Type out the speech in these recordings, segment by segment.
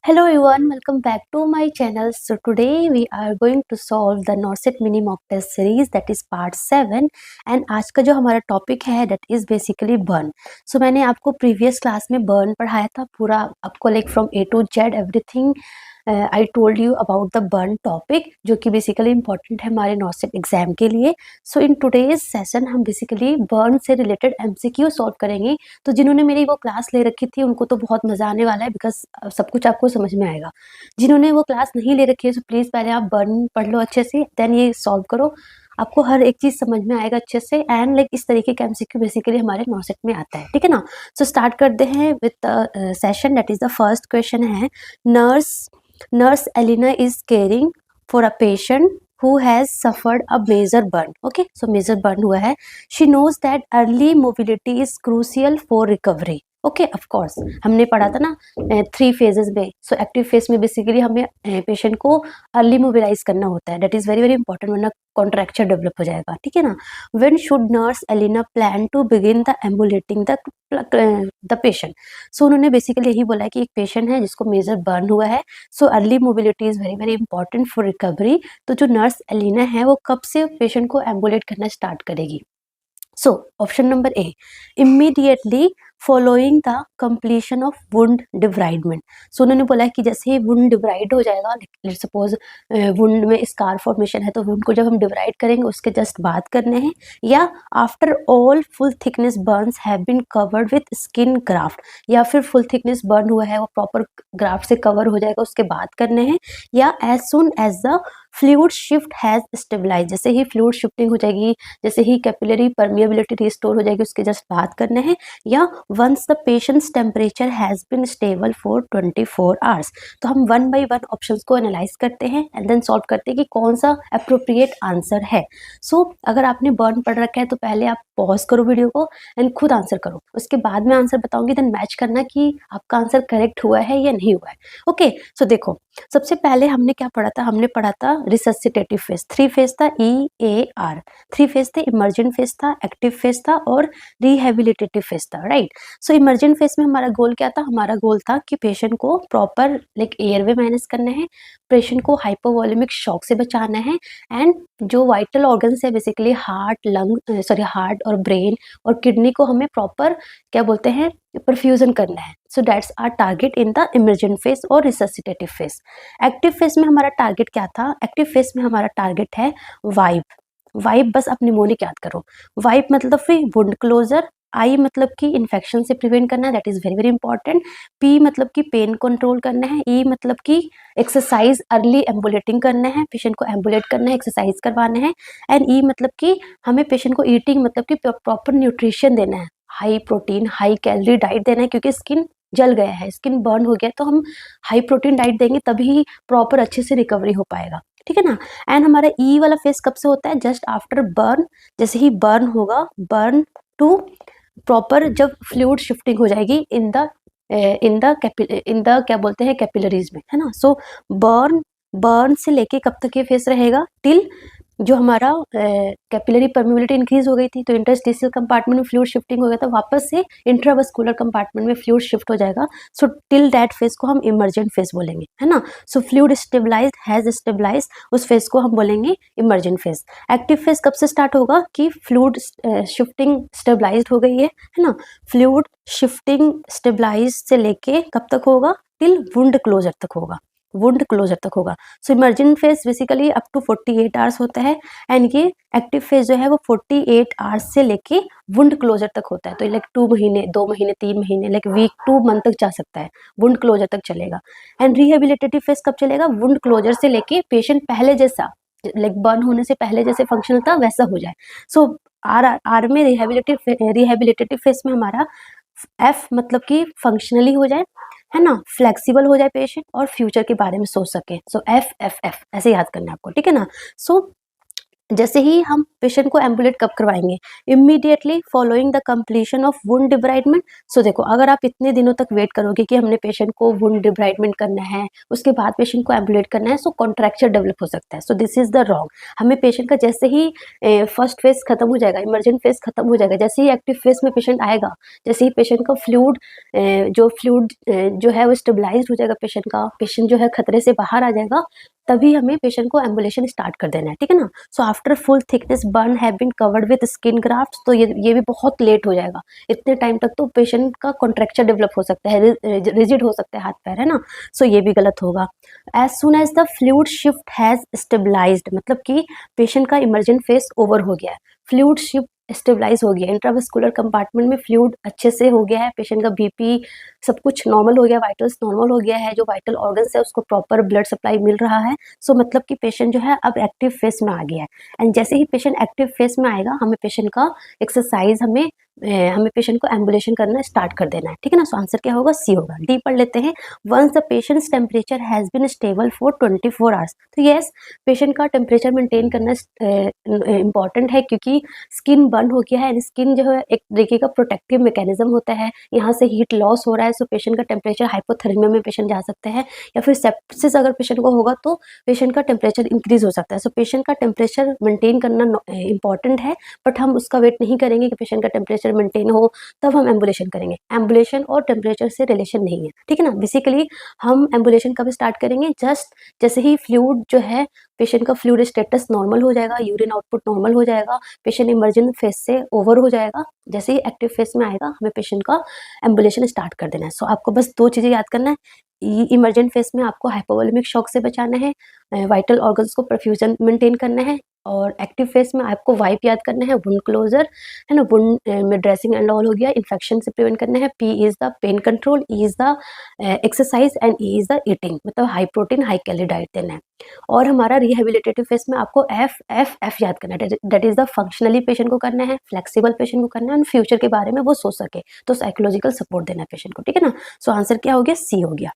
Hello everyone, welcome back to my channel. So today we are going to solve the NORCET mini mock test series, that is part 7. And आज का जो हमारा topic है that is basically burn. So मैंने आपको previous class में burn पढ़ाया था, पूरा आपको like from A to Z everything I told you about the burn topic, जो कि बेसिकली इंपॉर्टेंट है हमारे नॉर्सेट एग्जाम के लिए. सो इन टुडेज सेशन हम बेसिकली बर्न से रिलेटेड MCQ सॉल्व करेंगे. तो जिन्होंने मेरी वो क्लास ले रखी थी उनको तो बहुत मजा आने वाला है, बिकॉज सब कुछ आपको समझ में आएगा. जिन्होंने वो क्लास नहीं ले रखी है, सो प्लीज पहले आप बर्न पढ़ लो अच्छे से, देन ये सॉल्व करो. आपको हर एक चीज समझ में आएगा अच्छे से. एंड लाइक इस तरीके का MCQ बेसिकली हमारे नॉर्सेट में आता है, ठीक है ना. सो स्टार्ट करते हैं with session. That is the first question है, Nurse Elena is caring for a patient who has suffered a major burn. Okay, so major burn हुआ है. She knows that early mobility is crucial for recovery. Okay, of course हमने पढ़ा था ना 3 phases में. So active phase में basically हमें patient को अर्ली मोबिलाइज करना होता है. That is very very important, वरना कॉन्ट्रैक्चर डेवलप हो जाएगा, ठीक है ना. When should nurse Elina plan to begin the ambulating the patient. So उन्होंने बेसिकली यही बोला है कि एक पेशेंट है जिसको मेजर बर्न हुआ है. So early mobility is very very important for recovery. तो जो नर्स एलिना है वो कब से पेशेंट को एम्बुलेट करना स्टार्ट करेगी. So option number A, immediately following the completion of wound debridement. So उन्होंने बोला है कि जैसे ही वुंड डिब्राइड हो जाएगा, लेट्स सपोज वुंड में स्कार फॉर्मेशन है, तो वुंड को जब हम डिब्राइड करेंगे उसके जस्ट बाद करने हैं, या after all full thickness burns have been covered with skin graft, या फिर फुल थिकनेस बर्न हुआ है वो प्रॉपर ग्राफ्ट से कवर हो जाएगा उसके बाद करने हैं, या as soon as the fluid shift has stabilise, जैसे ही फ्लूइड शिफ्टिंग हो जाएगी, जैसे ही कैपिलरी परमिएबिलिटी रिस्टोर हो जाएगी उसके जस्ट बात करने हैं, या once the patient's temperature has been stable for 24 hours. तो हम 1 by 1 ऑप्शंस को एनालाइज करते हैं एंड देन सॉल्व करते हैं कि कौन सा अप्रोप्रिएट आंसर है. सो अगर आपने बर्न पढ़ रखा है तो पहले आप पॉज करो वीडियो को एंड खुद आंसर करो, उसके बाद में आंसर बताऊंगी, देन मैच करना कि आपका आंसर करेक्ट हुआ है या नहीं हुआ है. ओके, सो देखो सबसे पहले हमने क्या पढ़ा था, हमने पढ़ा था रिससिटेटिव फेज. 3 फेज था, EAR. 3 फेज थे, इमर्जेंट फेज था, एक्टिव फेज था और रिहेबिलिटेटिव फेज था, राइट. सो इमर्जेंट फेज में हमारा गोल क्या था, हमारा गोल था कि पेशेंट को प्रॉपर लाइक एयरवे मैनेज करना है, पेशेंट को हाइपोवॉल्यूमिक शॉक से बचाना है, एंड जो वाइटल ऑर्गन्स है बेसिकली हार्ट और ब्रेन और किडनी को हमें प्रॉपर क्या बोलते हैं परफ्यूजन करना है. So that's our target in the emergent phase और रिससिटेटिव फेज. एक्टिव फेज में हमारा टारगेट क्या था, एक्टिव फेज में हमारा टारगेट है वाइप. बस आप निमोनिक याद करो. वाइप मतलब फिर वुंड क्लोजर, आई मतलब कि इन्फेक्शन से प्रिवेंट करना है, that is very very important. P मतलब कि पेन कंट्रोल करना है. ई मतलब कि एक्सरसाइज अर्ली एम्बुलेटिंग करना है, पेशेंट को एम्बुलेट करना है, एक्सरसाइज करवाना है. एंड ई मतलब कि हमें पेशेंट को ईटिंग मतलब कि प्रॉपर न्यूट्रिशन देना है, high protein high calorie diet देना है, क्योंकि स्किन जल गया है, स्किन बर्न हो गया, तो हम हाई प्रोटीन डाइट देंगे तभी प्रॉपर अच्छे से रिकवरी हो पाएगा, ठीक है ना. एंड हमारा ई वाला फेज कब से होता है, जस्ट आफ्टर बर्न. जैसे ही बर्न होगा, बर्न टू प्रॉपर जब फ्लूइड शिफ्टिंग हो जाएगी इन द क्या बोलते हैं कैपिलरीज में, है ना. सो बर्न से लेके कब तक ये फेस रहेगा, टिल जो हमारा कैपिलरी परमिबिलिटी इंक्रीज हो गई थी तो इंटरस्टिशियल कंपार्टमेंट में फ्लूइड शिफ्टिंग हो गया था, वापस से इंट्रावस्कुलर कंपार्टमेंट में फ्लूइड शिफ्ट हो जाएगा. सो टिल दैट फेज को हम इमर्जेंट फेज बोलेंगे, है ना. सो फ्लूइड स्टेबलाइज्ड हैज स्टेबलाइज्ड, उस फेज को हम बोलेंगे इमर्जेंट फेज. एक्टिव फेज कब से स्टार्ट होगा कि फ्लूइड शिफ्टिंग स्टेबलाइज्ड हो गई है ना. फ्लूइड शिफ्टिंग स्टेबलाइज से लेके कब तक होगा, टिल वुंड क्लोजर तक होगा, वुंड क्लोजर तक होगा. So emergent phase basically up to 48 hours होता है, एंड ये एक्टिव फेज जो है वो 48 आवर्स से लेके वुंड क्लोजर तक होता है. तो लाइक 2 महीने 2 महीने 3 महीने लाइक वीक 2 मंथ तक जा सकता है, वुंड क्लोजर तक चलेगा. एंड रिहेबिलिटेटिव फेज कब चलेगा, वुंड क्लोजर से लेके पेशेंट पहले जैसा लाइक बर्न होने से पहले जैसे फंक्शनल था वैसा हो जाए. सो आर में रिहेबिलिटेटिव फेज में हमारा एफ मतलब कि फंक्शनली हो जाए, है ना, फ्लेक्सिबल हो जाए पेशेंट और फ्यूचर के बारे में सोच सके. सो एफ एफ एफ ऐसे याद करना है आपको, ठीक है ना. सो जैसे ही हम पेशेंट को एम्बुलेट कब करवाएंगे, immediately following the completion of wound debridement. So देखो, अगर आप इतने दिनों तक वेट करोगे कि हमने पेशेंट को वुंड डिब्राइडमेंट करना है, उसके बाद पेशेंट को एम्बुलेट करना है, सो कॉन्ट्रैक्चर डेवलप हो सकता है। So this is the wrong. हमें पेशेंट का जैसे ही फर्स्ट फेज खत्म हो जाएगा, इमरजेंट फेज खत्म हो जाएगा, जैसे ही एक्टिव फेज में पेशेंट आएगा, जैसे ही पेशेंट का फ्लूड जो फ्लूड जो है वो स्टेबलाइज हो जाएगा, पेशेंट का, पेशेंट जो है खतरे से बाहर आ जाएगा, तभी हमें पेशेंट को एम्बुलेशन स्टार्ट कर देना है, ठीक है ना। So after full thickness burn have been covered with skin graft, तो ये भी बहुत लेट हो जाएगा। इतने टाइम तक तो पेशेंट का कॉन्ट्रैक्चर डेवलप हो सकता है, रिजिड हो सकता है हाथ पैर, है ना। सो ये भी गलत होगा। As soon as the fluid shift has stabilised, मतलब कि पेशेंट का इमरजेंट फेज ओवर हो गया है, फ्लूइड शिफ्ट स्टेबलाइज हो गया, इंट्रावेस्कुलर कंपार्टमेंट में फ्लूइड अच्छे से हो गया है, पेशेंट का बीपी सब कुछ नॉर्मल हो गया, वाइटल्स नॉर्मल हो गया है, जो वाइटल ऑर्गन्स है उसको प्रॉपर ब्लड सप्लाई मिल रहा है। सो मतलब कि पेशेंट जो है अब एक्टिव फेज में आ गया है। एंड जैसे ही पेशेंट एक्टिव फेज में आएगा, हमें पेशेंट का एक्सरसाइज हमें पेशेंट को एम्बुलेशन करना स्टार्ट कर देना है, ठीक है ना। सो आंसर क्या होगा, सी होगा। डी पढ़ लेते हैं। Once the patient's temperature has been stable for 24 hours, तो यस, पेशेंट का टेम्परेचर मेंटेन करना इंपॉर्टेंट है, क्योंकि स्किन बर्न हो गया है। स्किन जो है एक तरीके का प्रोटेक्टिव मैकेनिज्म होता है, यहाँ से हीट लॉस हो रहा है, सो पेशेंट का टेम्परेचर हाइपोथर्मिया में पेशेंट जा सकता है, या फिर सेप्सिस अगर पेशेंट को होगा तो पेशेंट का टेम्परेचर इंक्रीज हो सकता है। सो पेशेंट का टेम्परेचर मेंटेन करना इंपॉर्टेंट है, बट हम उसका वेट नहीं करेंगे कि पेशेंट का टेम्परेचर मेंटेन हो तब हम एम्बुलेशन करेंगे। एम्बुलेशन और टेम्परेचर से रिलेशन नहीं है, ठीक है ना। बेसिकली हम एम्बुलेशन कब स्टार्ट करेंगे, जस्ट जैसे ही फ्लूइड जो है, पेशेंट का फ्लूइड स्टेटस नॉर्मल हो जाएगा, यूरिन आउटपुट नॉर्मल हो जाएगा, पेशेंट इमरजेंट फेज से ओवर हो जाएगा, जैसे ही एक्टिव फेज में आएगा, हमें पेशेंट का एम्बुलेशन स्टार्ट कर देना है। सो आपको बस 2 चीजें याद करना है। इमरजेंट फेज में आपको हाइपोवोलेमिक शॉक से बचाना है, वाइटल ऑर्गन्स को परफ्यूजन मेंटेन करना है, और एक्टिव फेज में आपको वाइप याद करना है, वुंड क्लोजर, है ना, वुंड में ड्रेसिंग एंड ऑल हो गया, इन्फेक्शन से प्रिवेंट करना है। P is the pain control, E is the exercise, and E is the eating, मतलब high protein high calorie diet देना है। और हमारा रिहेबिलिटेटिव फेज में आपको एफ एफ एफ याद करना है, that is the functionally patient को करना है, फ्लेक्सिबल पेशेंट को करना है, और फ्यूचर के बारे में वो सोच सके, तो साइकोलॉजिकल सपोर्ट देना है पेशेंट को, ठीक है ना। सो आंसर क्या हो गया, सी हो गया,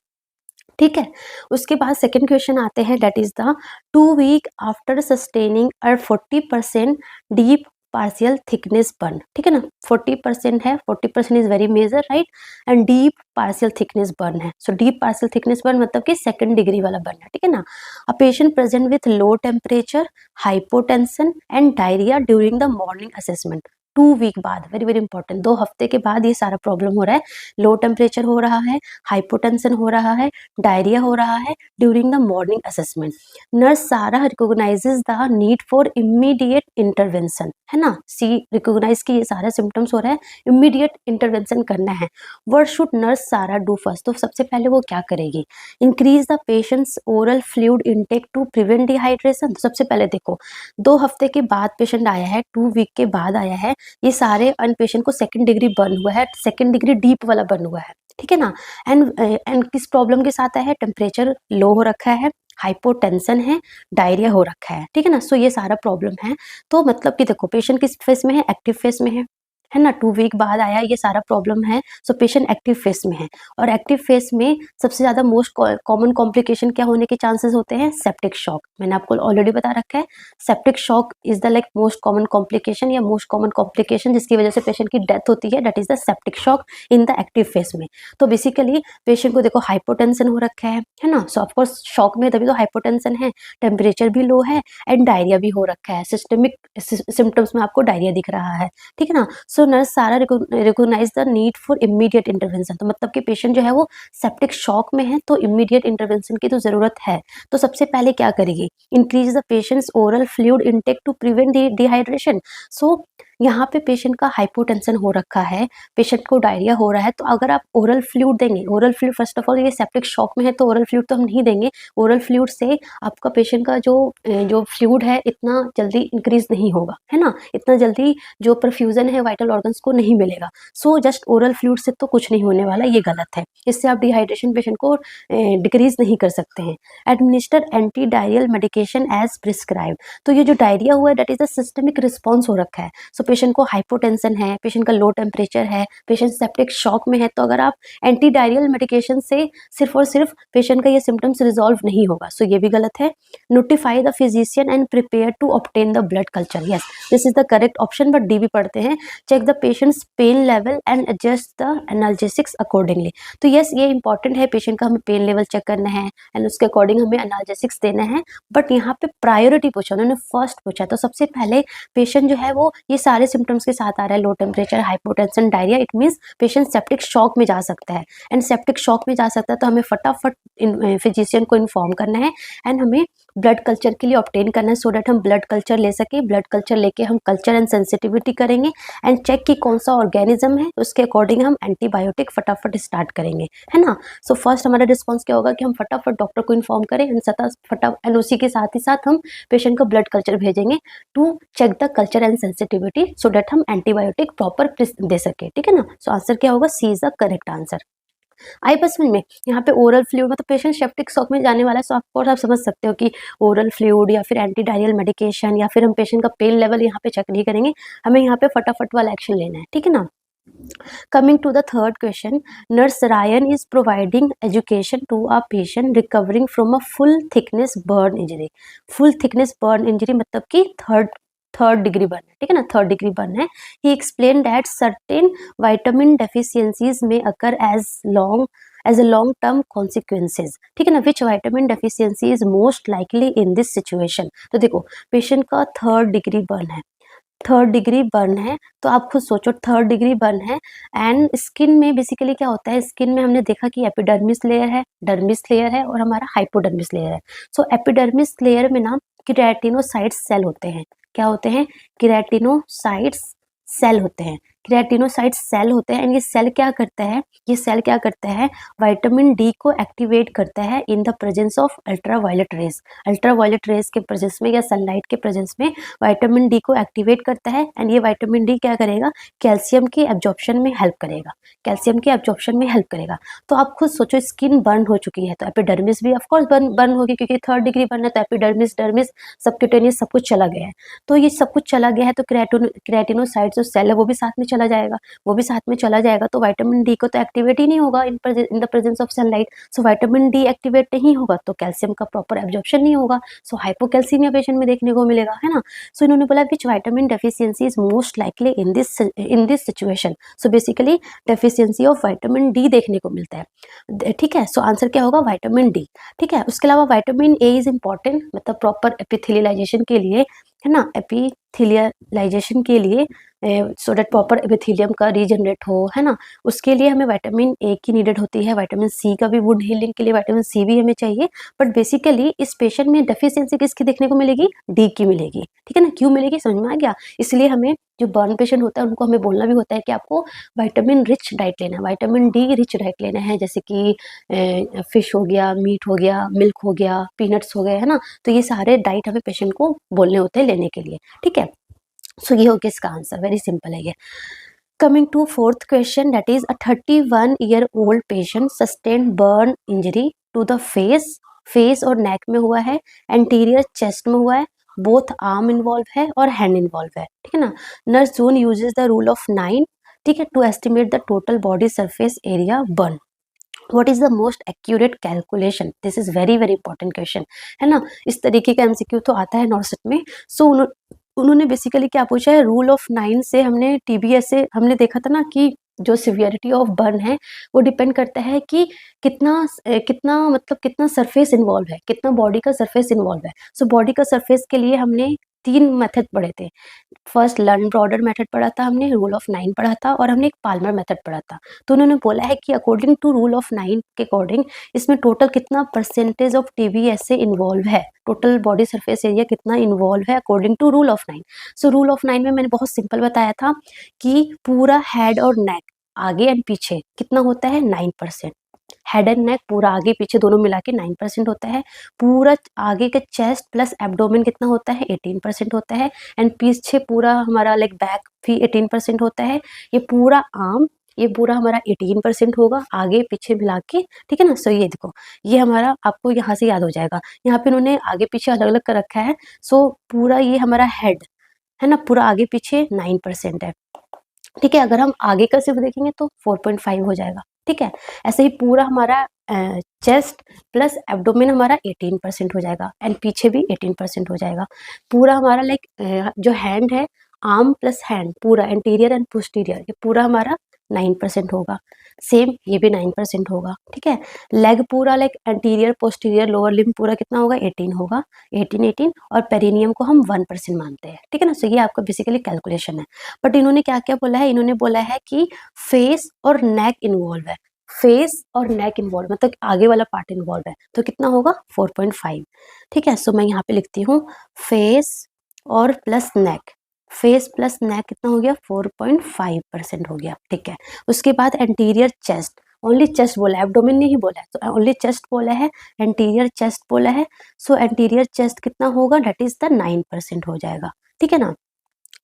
ठीक है। उसके बाद सेकंड क्वेश्चन आते हैं, that is the 2 week after sustaining a 40% deep partial thickness burn, ठीक है ना। 40% है, 40% is very major, right, and deep partial thickness burn है। So deep partial thickness burn मतलब कि सेकंड डिग्री वाला बर्न है, ठीक है ना। A patient present with low temperature, hypotension and diarrhoea during the morning assessment. 2 week बाद, very very important, 2 हफ्ते के बाद ये सारा प्रॉब्लम हो रहा है। लो टेम्परेचर हो रहा है, हाइपोटेंशन हो रहा है, डायरिया हो रहा है during the morning assessment. Nurse Sarah recognises the need for immediate intervention, है ना। सी रिकॉग्नाइज की ये सारे सिम्टम्स हो रहे हैं, इमीडिएट इंटरवेंशन करना है। What should nurse Sara do first, तो सबसे पहले वो क्या करेगी, increase the patient's oral fluid intake to prevent dehydration. तो सबसे पहले देखो, 2 हफ्ते के बाद पेशेंट आया है, 2 वीक के बाद आया है, ये सारे अन पेशेंट को सेकंड डिग्री बर्न हुआ है, सेकंड डिग्री डीप वाला बर्न हुआ है, ठीक है ना। एंड किस प्रॉब्लम के साथ है, टेम्परेचर लो हो रखा है, हाइपोटेंशन है, डायरिया हो रखा है, ठीक है ना। सो ये सारा प्रॉब्लम है। तो मतलब कि देखो, पेशेंट किस फेज में है, एक्टिव फेज में है ना, 2 वीक बाद आया, ये सारा प्रॉब्लम है। सो पेशेंट एक्टिव फेज में है, और एक्टिव फेज में सबसे ज्यादा मोस्ट कॉमन कॉम्प्लिकेशन क्या होने के चांसेस होते हैं, सेप्टिक शॉक। मैंने आपको ऑलरेडी बता रखा है, septic shock is the like most common complication या मोस्ट कॉमन कॉम्प्लिकेशन जिसकी वजह से पेशेंट की डेथ होती है, that is the septic shock in the active phase में। तो बेसिकली पेशेंट को देखो हाइपोटेंशन हो रखा है ना। सो ऑफकोर्स शॉक में तभी तो हाइपोटेंशन है, टेम्परेचर भी लो है, एंड डायरिया भी हो रखा है, सिस्टमिक सिम्टम्स में आपको डायरिया दिख रहा है, ठीक है ना। So nurse Sara recognise the need for immediate intervention, तो मतलब कि पेशेंट जो है वो सेप्टिक शॉक में है, तो इमीडिएट इंटरवेंशन की तो जरूरत है। तो सबसे पहले क्या करेगी, increase the patient's oral fluid intake to prevent dehydration. So यहाँ पे पेशेंट का हाइपोटेंशन हो रखा है, पेशेंट को डायरिया हो रहा है, तो अगर आप ओरल फ्लूइड देंगे, oral fluid first of all ये सेप्टिक शॉक में है तो ओरल फ्लूइड तो हम नहीं देंगे। ओरल फ्लूइड से आपका पेशेंट का जो फ्लूइड है इतना जल्दी इंक्रीज नहीं होगा, है ना, इतना जल्दी जो परफ्यूजन है वाइटल ऑर्गन्स को नहीं मिलेगा। सो जस्ट ओरल फ्लूइड से तो कुछ नहीं होने वाला, ये गलत है, इससे आप डिहाइड्रेशन पेशेंट को डिक्रीज नहीं कर सकते हैं। Administer anti diarrhoeal medication as prescribe, तो ये जो डायरिया हुआ है that is a systemic response हो रखा है। सो पेशेंट को हाइपोटेंशन है, पेशेंट का लो टेम्परेचर है, पेशेंट सेप्टिक शॉक में है, तो अगर आप एंटी डायरियल मेडिकेशन से सिर्फ और सिर्फ पेशेंट का ये सिम्टम्स रिजॉल्व नहीं होगा, सो ये भी गलत है। Notify the physician and prepare to obtain the blood culture, yes this is the correct option, but D भी पढ़ते हैं। Check the patient's pain level and adjust the analgesics accordingly, तो यस ये इंपॉर्टेंट है, पेशेंट का हमें pen level check करना है एंड उसके अकॉर्डिंग हमें एनाल्जेसिक्स देना है। बट यहाँ पे प्रायोरिटी पूछा, उन्होंने फर्स्ट पूछा, तो सबसे पहले पेशेंट जो है वो ये सारे सिम्टम्स के साथ आ रहा है, लो temperature, hypotension, diarrhoea, it means patient septic shock में जा सकता है, एंड सेप्टिक शॉक में जा सकता है तो हमें फटाफट फिजिशियन को इन्फॉर्म करना है एंड हमें ब्लड कल्चर के लिए ऑब्टेन करना है, सो डैट हम ब्लड कल्चर ले सके। ब्लड कल्चर लेके हम कल्चर एंड सेंसिटिविटी करेंगे एंड चेक की कौन सा ऑर्गेनिज्म है, उसके अकॉर्डिंग हम एंटीबायोटिक फटाफट स्टार्ट करेंगे, है ना। सो फर्स्ट हमारा रिस्पॉन्स क्या होगा कि हम फटाफट डॉक्टर को इन्फॉर्म करें एंड उसी के साथ ही साथ हम पेशेंट को ब्लड कल्चर भेजेंगे to check the culture and sensitivity, so that हम एंटीबायोटिक प्रॉपर दे सके, ठीक है ना। सो आंसर क्या होगा, C is the correct answer. आई बस में यहाँ पे ओरल फ्लूइड मतलब पेशेंट सेप्टिक शॉक में जाने वाला है, सो आप समझ सकते हो कि ओरल फ्लूइड या फिर एंटी डायरियल मेडिकेशन या फिर हम पेशेंट का पेन लेवल यहाँ पे चेक नहीं करेंगे, हमें यहाँ पे फटाफट वाला एक्शन लेना है, ठीक है ना। Coming to the third question, Nurse Ryan is providing education to a patient recovering from a full thickness burn injury. Full thickness burn injury मतलब कि थर्ड डिग्री बर्न है, ठीक है ना, थर्ड डिग्री बर्न है। He explained that certain vitamin deficiencies may occur as a long term consequences, ठीक है ना। Which vitamin deficiency is most likely in this situation? तो देखो पेशेंट का थर्ड डिग्री बर्न है, थर्ड डिग्री बर्न है, तो आप खुद सोचो थर्ड डिग्री बर्न है एंड स्किन में बेसिकली क्या होता है, स्किन में हमने देखा कि एपिडर्मिस लेयर है, डर्मिस लेयर है और हमारा हाइपोडर्मिस लेयर है। सो एपिडर्मिस लेयर में ना केराटिनोसाइट्स सेल होते हैं, क्या होते हैं, केराटिनोसाइट्स सेल होते हैं, केराटिनोसाइट्स सेल होते हैं एंड ये सेल क्या करता है, ये सेल क्या करता है, विटामिन डी को एक्टिवेट करता है in the presence of ultraviolet rays. Ultraviolet rays के प्रेजेंस में या सनलाइट के प्रेजेंस में विटामिन डी को एक्टिवेट करता है एंड ये विटामिन डी क्या करेगा, कैल्शियम की एब्जॉर्प्शन में हेल्प करेगा, कैल्शियम की एब्जॉर्प्शन में हेल्प करेगा। तो आप खुद सोचो स्किन बर्न हो चुकी है तो एपिडर्मिस भी ऑफकोर्स बर्न होगी, क्योंकि थर्ड डिग्री बर्न है तो एपिडर्मिस, डर्मिस, सबक्यूटेनियस सब कुछ चला गया है। तो ये सब कुछ चला गया है तो केराटिनोसाइट जो सेल है वो भी साथ में चला जाएगा, वो भी साथ में चला जाएगा, तो विटामिन डी को तो एक्टिवेट ही नहीं होगा in the presence of sunlight. So vitamin D activate नहीं होगा तो कैल्शियम का प्रॉपर एब्जॉर्प्शन नहीं होगा, सो हाइपोकैल्सीमिया पेशेंट में देखने को मिलेगा, है ना। सो इन्होंने बोला which vitamin deficiency is most likely in this situation, so basically deficiency of vitamin D देखने को मिलता है, ठीक है। सो आंसर क्या होगा, विटामिन डी, ठीक है। उसके अलावा विटामिन ए इज इंपॉर्टेंट, मतलब प्रॉपर एपिथेलियलाइजेशन के लिए, है ना, एपिथेलियलाइजेशन के लिए, सो दैट प्रॉपर एपिथेलियम का रीजनरेट हो, है ना, उसके लिए हमें विटामिन ए की नीडेड होती है। विटामिन सी का भी वुंड हीलिंग के लिए विटामिन सी भी हमें चाहिए, बट बेसिकली इस पेशेंट में डेफिशिएंसी किसकी देखने को मिलेगी, डी की मिलेगी, ठीक है ना। क्यों मिलेगी समझ में आ गया, इसलिए हमें जो बर्न पेशेंट होता है उनको हमें बोलना भी होता है कि आपको विटामिन रिच डाइट लेना है, विटामिन डी रिच डाइट लेना है, जैसे कि फिश हो गया, मीट हो गया, मिल्क हो गया, पीनट्स हो गए, है ना। तो ये सारे डाइट हमें पेशेंट को बोलने होते हैं लेने के लिए, ठीक है। सो ये हो गया इसका आंसर, वेरी सिंपल है ये। Coming to fourth question, that is a 31-year-old patient sustained burn injury to the face और neck में हुआ है, anterior chest में हुआ है, both arm involved है और hand involved है, ठीक है ना। Nurse June uses the rule of 9, ठीक है, to estimate the total body surface area burn. What is the most accurate calculation? This is very very important question, है ना। इस तरीके का MCQ तो आता है नॉर्सेट में। सो उन्होंने बेसिकली क्या पूछा है, रूल ऑफ 9 से हमने TBS से हमने देखा था ना कि जो सिवियरिटी ऑफ बर्न है वो डिपेंड करता है कि कितना सरफेस इन्वॉल्व है, कितना बॉडी का सरफेस इन्वॉल्व है। सो बॉडी का सरफेस के लिए हमने 3 मेथड पढ़े थे। फर्स्ट लर्न ब्रॉडर मेथड पढ़ा था हमने, रूल ऑफ 9 पढ़ा था और हमने एक पाल्मर मेथड पढ़ा था। तो उन्होंने बोला है कि अकॉर्डिंग टू रूल ऑफ 9 के अकॉर्डिंग इसमें टोटल कितना परसेंटेज ऑफ TBS से इन्वॉल्व है, टोटल बॉडी सरफेस एरिया कितना इन्वॉल्व है according to rule of 9। So rule of 9 में मैंने बहुत सिंपल बताया था कि पूरा हेड और नेक आगे एंड पीछे कितना होता है, 9%। हेड एंड नेक पूरा आगे पीछे दोनों मिला के 9% होता है। पूरा आगे के चेस्ट प्लस एब्डोमेन कितना होता है, 18% होता है। एंड पीछे पूरा हमारा लाइक बैक भी 18% होता है। ये पूरा आर्म, ये पूरा हमारा 18% होगा आगे पीछे मिला के, ठीक है ना। सो ये देखो, ये हमारा आपको यहाँ से याद हो जाएगा, यहाँ पे उन्होंने आगे पीछे अलग अलग कर रखा है। सो पूरा ये हमारा हेड, है ना, पूरा आगे पीछे 9% है। ठीक है, अगर हम आगे का सिर्फ देखेंगे तो 4.5 हो जाएगा। ठीक है, ऐसे ही पूरा हमारा चेस्ट प्लस एब्डोमेन हमारा 18% हो जाएगा एंड पीछे भी 18% हो जाएगा। पूरा हमारा लाइक जो हैंड है, आर्म प्लस हैंड पूरा एंटीरियर एंड पोस्टीरियर ये पूरा हमारा 9% होगा। सेम ये भी 9% होगा। ठीक है, लेग पूरा like anterior posterior lower limb पूरा कितना होगा, 18 होगा, 18 और पेरिनियम को हम 1% मानते हैं। ठीक है ना, सो ये आपका बेसिकली कैलकुलेशन है। बट इन्होंने क्या क्या बोला है, इन्होंने बोला है कि फेस और नेक इन्वॉल्व है, फेस और नेक इन्वॉल्व मतलब आगे वाला पार्ट इन्वॉल्व है, तो कितना होगा 4.5। ठीक है, सो मैं यहाँ पे लिखती हूँ फेस और प्लस नेक, फेस प्लस नेक कितना हो गया 4.5% हो गया। ठीक है, उसके बाद एंटीरियर चेस्ट, ओनली चेस्ट बोला है, एब्डोमेन नहीं बोला है, तो ओनली चेस्ट बोला है, एंटीरियर चेस्ट बोला है। सो एंटीरियर चेस्ट कितना होगा, डेट इज द 9% हो जाएगा। ठीक है ना,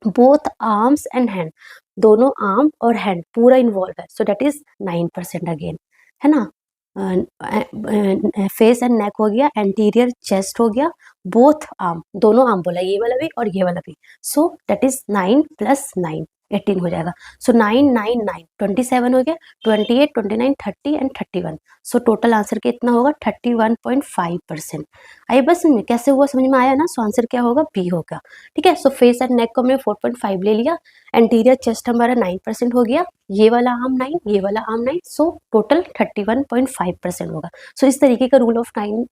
बोथ आर्म्स एंड हैंड, दोनों आर्म और हैंड पूरा इन्वॉल्व है, सो डेट इज 9% अगेन, है ना। फेस एंड नेक हो गया, एंटीरियर चेस्ट हो गया, बोथ आर्म, दोनों आर्म बोला, ये वाला भी और ये वाला भी, सो डेट इज 9 + 9 18 हो जाएगा। सो 9 9 9 27 हो गया, 28 29 30 एंड 31, सो टोटल आंसर कितना होगा 31.5%। आइए बस में कैसे हुआ समझ में आया ना, सो आंसर क्या होगा, बी होगा। ठीक है, सो फेस एंड नेक को हमने 4.5 ले लिया, एंटीरियर चेस्ट हमारा 9% हो गया, ये वाला आर्म 9 ये वाला आर्म 9, सो टोटल 31.5% होगा। सो इस तरीके का रूल ऑफ 9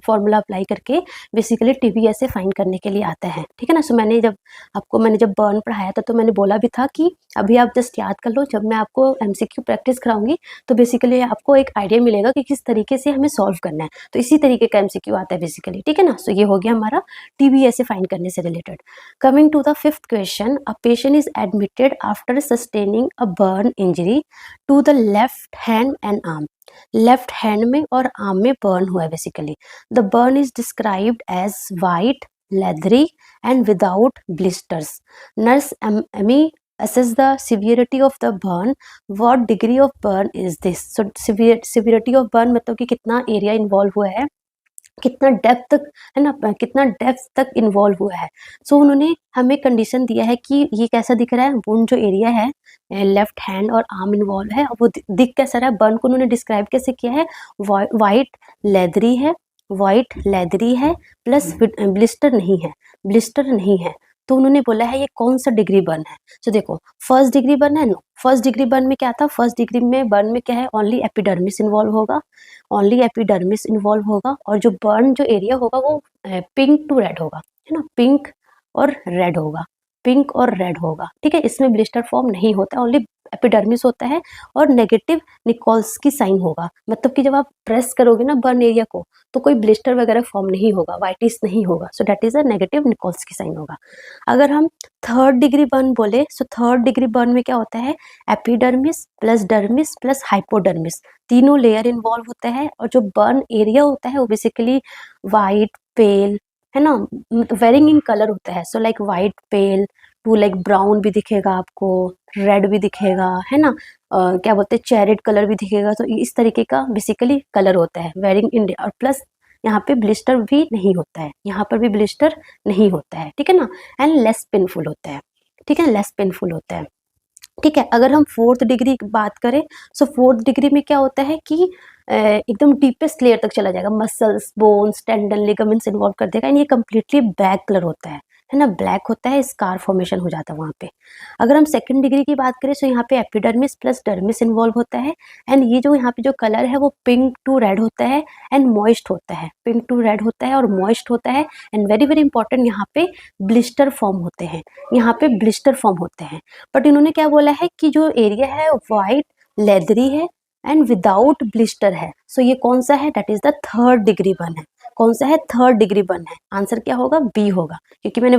फॉर्मूला अप्लाई करके बेसिकली TBSA फाइंड करने के लिए आता है। ठीक है ना, सो मैंने जब बर्न पढ़ाया था तो मैंने बोला भी था कि अभी आप जस्ट याद कर लो, जब मैं आपको MCQ प्रैक्टिस कराऊंगी तो बेसिकली आपको एक आइडिया मिलेगा कि किस तरीके से हमें सॉल्व करना है, तो इसी तरीके का MCQ आता है बेसिकली। ठीक है ना, सो ये हो गया हमारा TBSA फाइंड करने से related. Coming to the fifth question, a patient is admitted after sustaining a burn injury to the left hand and arm. Left hand में और आर्म में बर्न हुआ है basically. The burn is described as white, leathery and without blisters. Nurse Amy assess the severity of the burn. What degree of burn is this? So severity of burn मतलब कि कितना area involve हुआ है, कितना depth तक, है ना, कितना डेप्थ तक इन्वॉल्व हुआ है। सो उन्होंने हमें कंडीशन दिया है कि ये कैसा दिख रहा है, वुंड जो एरिया है लेफ्ट हैंड और आर्म इन्वॉल्व है, वो दिख कैसा रहा है, बर्न को उन्होंने डिस्क्राइब कैसे किया है, वाइट लेदरी है, वाइट लेदरी है प्लस ब्लिस्टर नहीं है, ब्लिस्टर नहीं है। तो उन्होंने बोला है ये कौन सा डिग्री बर्न है। तो देखो फर्स्ट डिग्री बर्न है, नो, फर्स्ट डिग्री बर्न में क्या था, फर्स्ट डिग्री में बर्न में क्या है, ओनली एपिडर्मिस इन्वॉल्व होगा, ओनली एपिडर्मिस इन्वॉल्व होगा, और जो बर्न जो एरिया होगा वो पिंक टू रेड होगा, है ना, पिंक और रेड होगा, पिंक और रेड होगा। ठीक है, इसमें ब्लिस्टर फॉर्म नहीं होता, ओनली एपिडर्मिस होता है और नेगेटिव निकोल्स्की साइन होगा, मतलब कि जब आप प्रेस करोगे ना बर्न एरिया को तो कोई ब्लिस्टर वगैरह फॉर्म नहीं होगा, वाइटिस नहीं होगा, so that is a negative Nikolsky sign होगा। अगर हम थर्ड डिग्री बर्न बोले, सो थर्ड डिग्री बर्न में क्या होता है, एपिडर्मिस प्लस हाइपोडर्मिस, तीनों लेयर इन्वॉल्व होता है, और जो बर्न एरिया होता है वो बेसिकली वाइट पेल, है ना, वेरिंग इन कलर होता है, so like white pale to like brown भी दिखेगा आपको, रेड भी दिखेगा, है ना, क्या बोलते हैं चेरिड कलर भी दिखेगा, तो इस तरीके का बेसिकली कलर होता है वेरिंग इन, और प्लस यहाँ पे ब्लिस्टर भी नहीं होता है, यहाँ पर भी ब्लिस्टर नहीं होता है। ठीक है ना, एंड लेस पेनफुल होता है। ठीक है, लेस पेनफुल होता है। ठीक है, अगर हम फोर्थ डिग्री की बात करें, सो फोर्थ डिग्री में क्या होता है कि एकदम डीपेस्ट लेयर तक चला जाएगा, muscles, bones, tendon, ligaments involve कर देगा, एंड ये कम्प्लीटली ब्लैक कलर होता है ना, ब्लैक होता है, स्कार फॉर्मेशन हो जाता है वहाँ पे। अगर हम सेकंड डिग्री की बात करें, सो यहाँ पे एपिडर्मिस प्लस डर्मिस इन्वॉल्व होता है, एंड ये जो यहाँ पे जो कलर है वो पिंक टू रेड होता है एंड मॉइस्ट होता है, पिंक टू रेड होता है और मॉइस्ट होता है, एंड वेरी वेरी इंपॉर्टेंट यहाँ पे ब्लिस्टर फॉर्म होते हैं, यहाँ पे ब्लिस्टर फॉर्म होते हैं। बट इन्होंने क्या बोला है कि जो एरिया है वाइट लेदरी है एंड विदाउट ब्लिस्टर है, सो ये कौन सा है, that is the third degree burn है। कौन सा है, थर्ड डिग्री बर्न है। आंसर क्या होगा, बी होगा, क्योंकि मैंने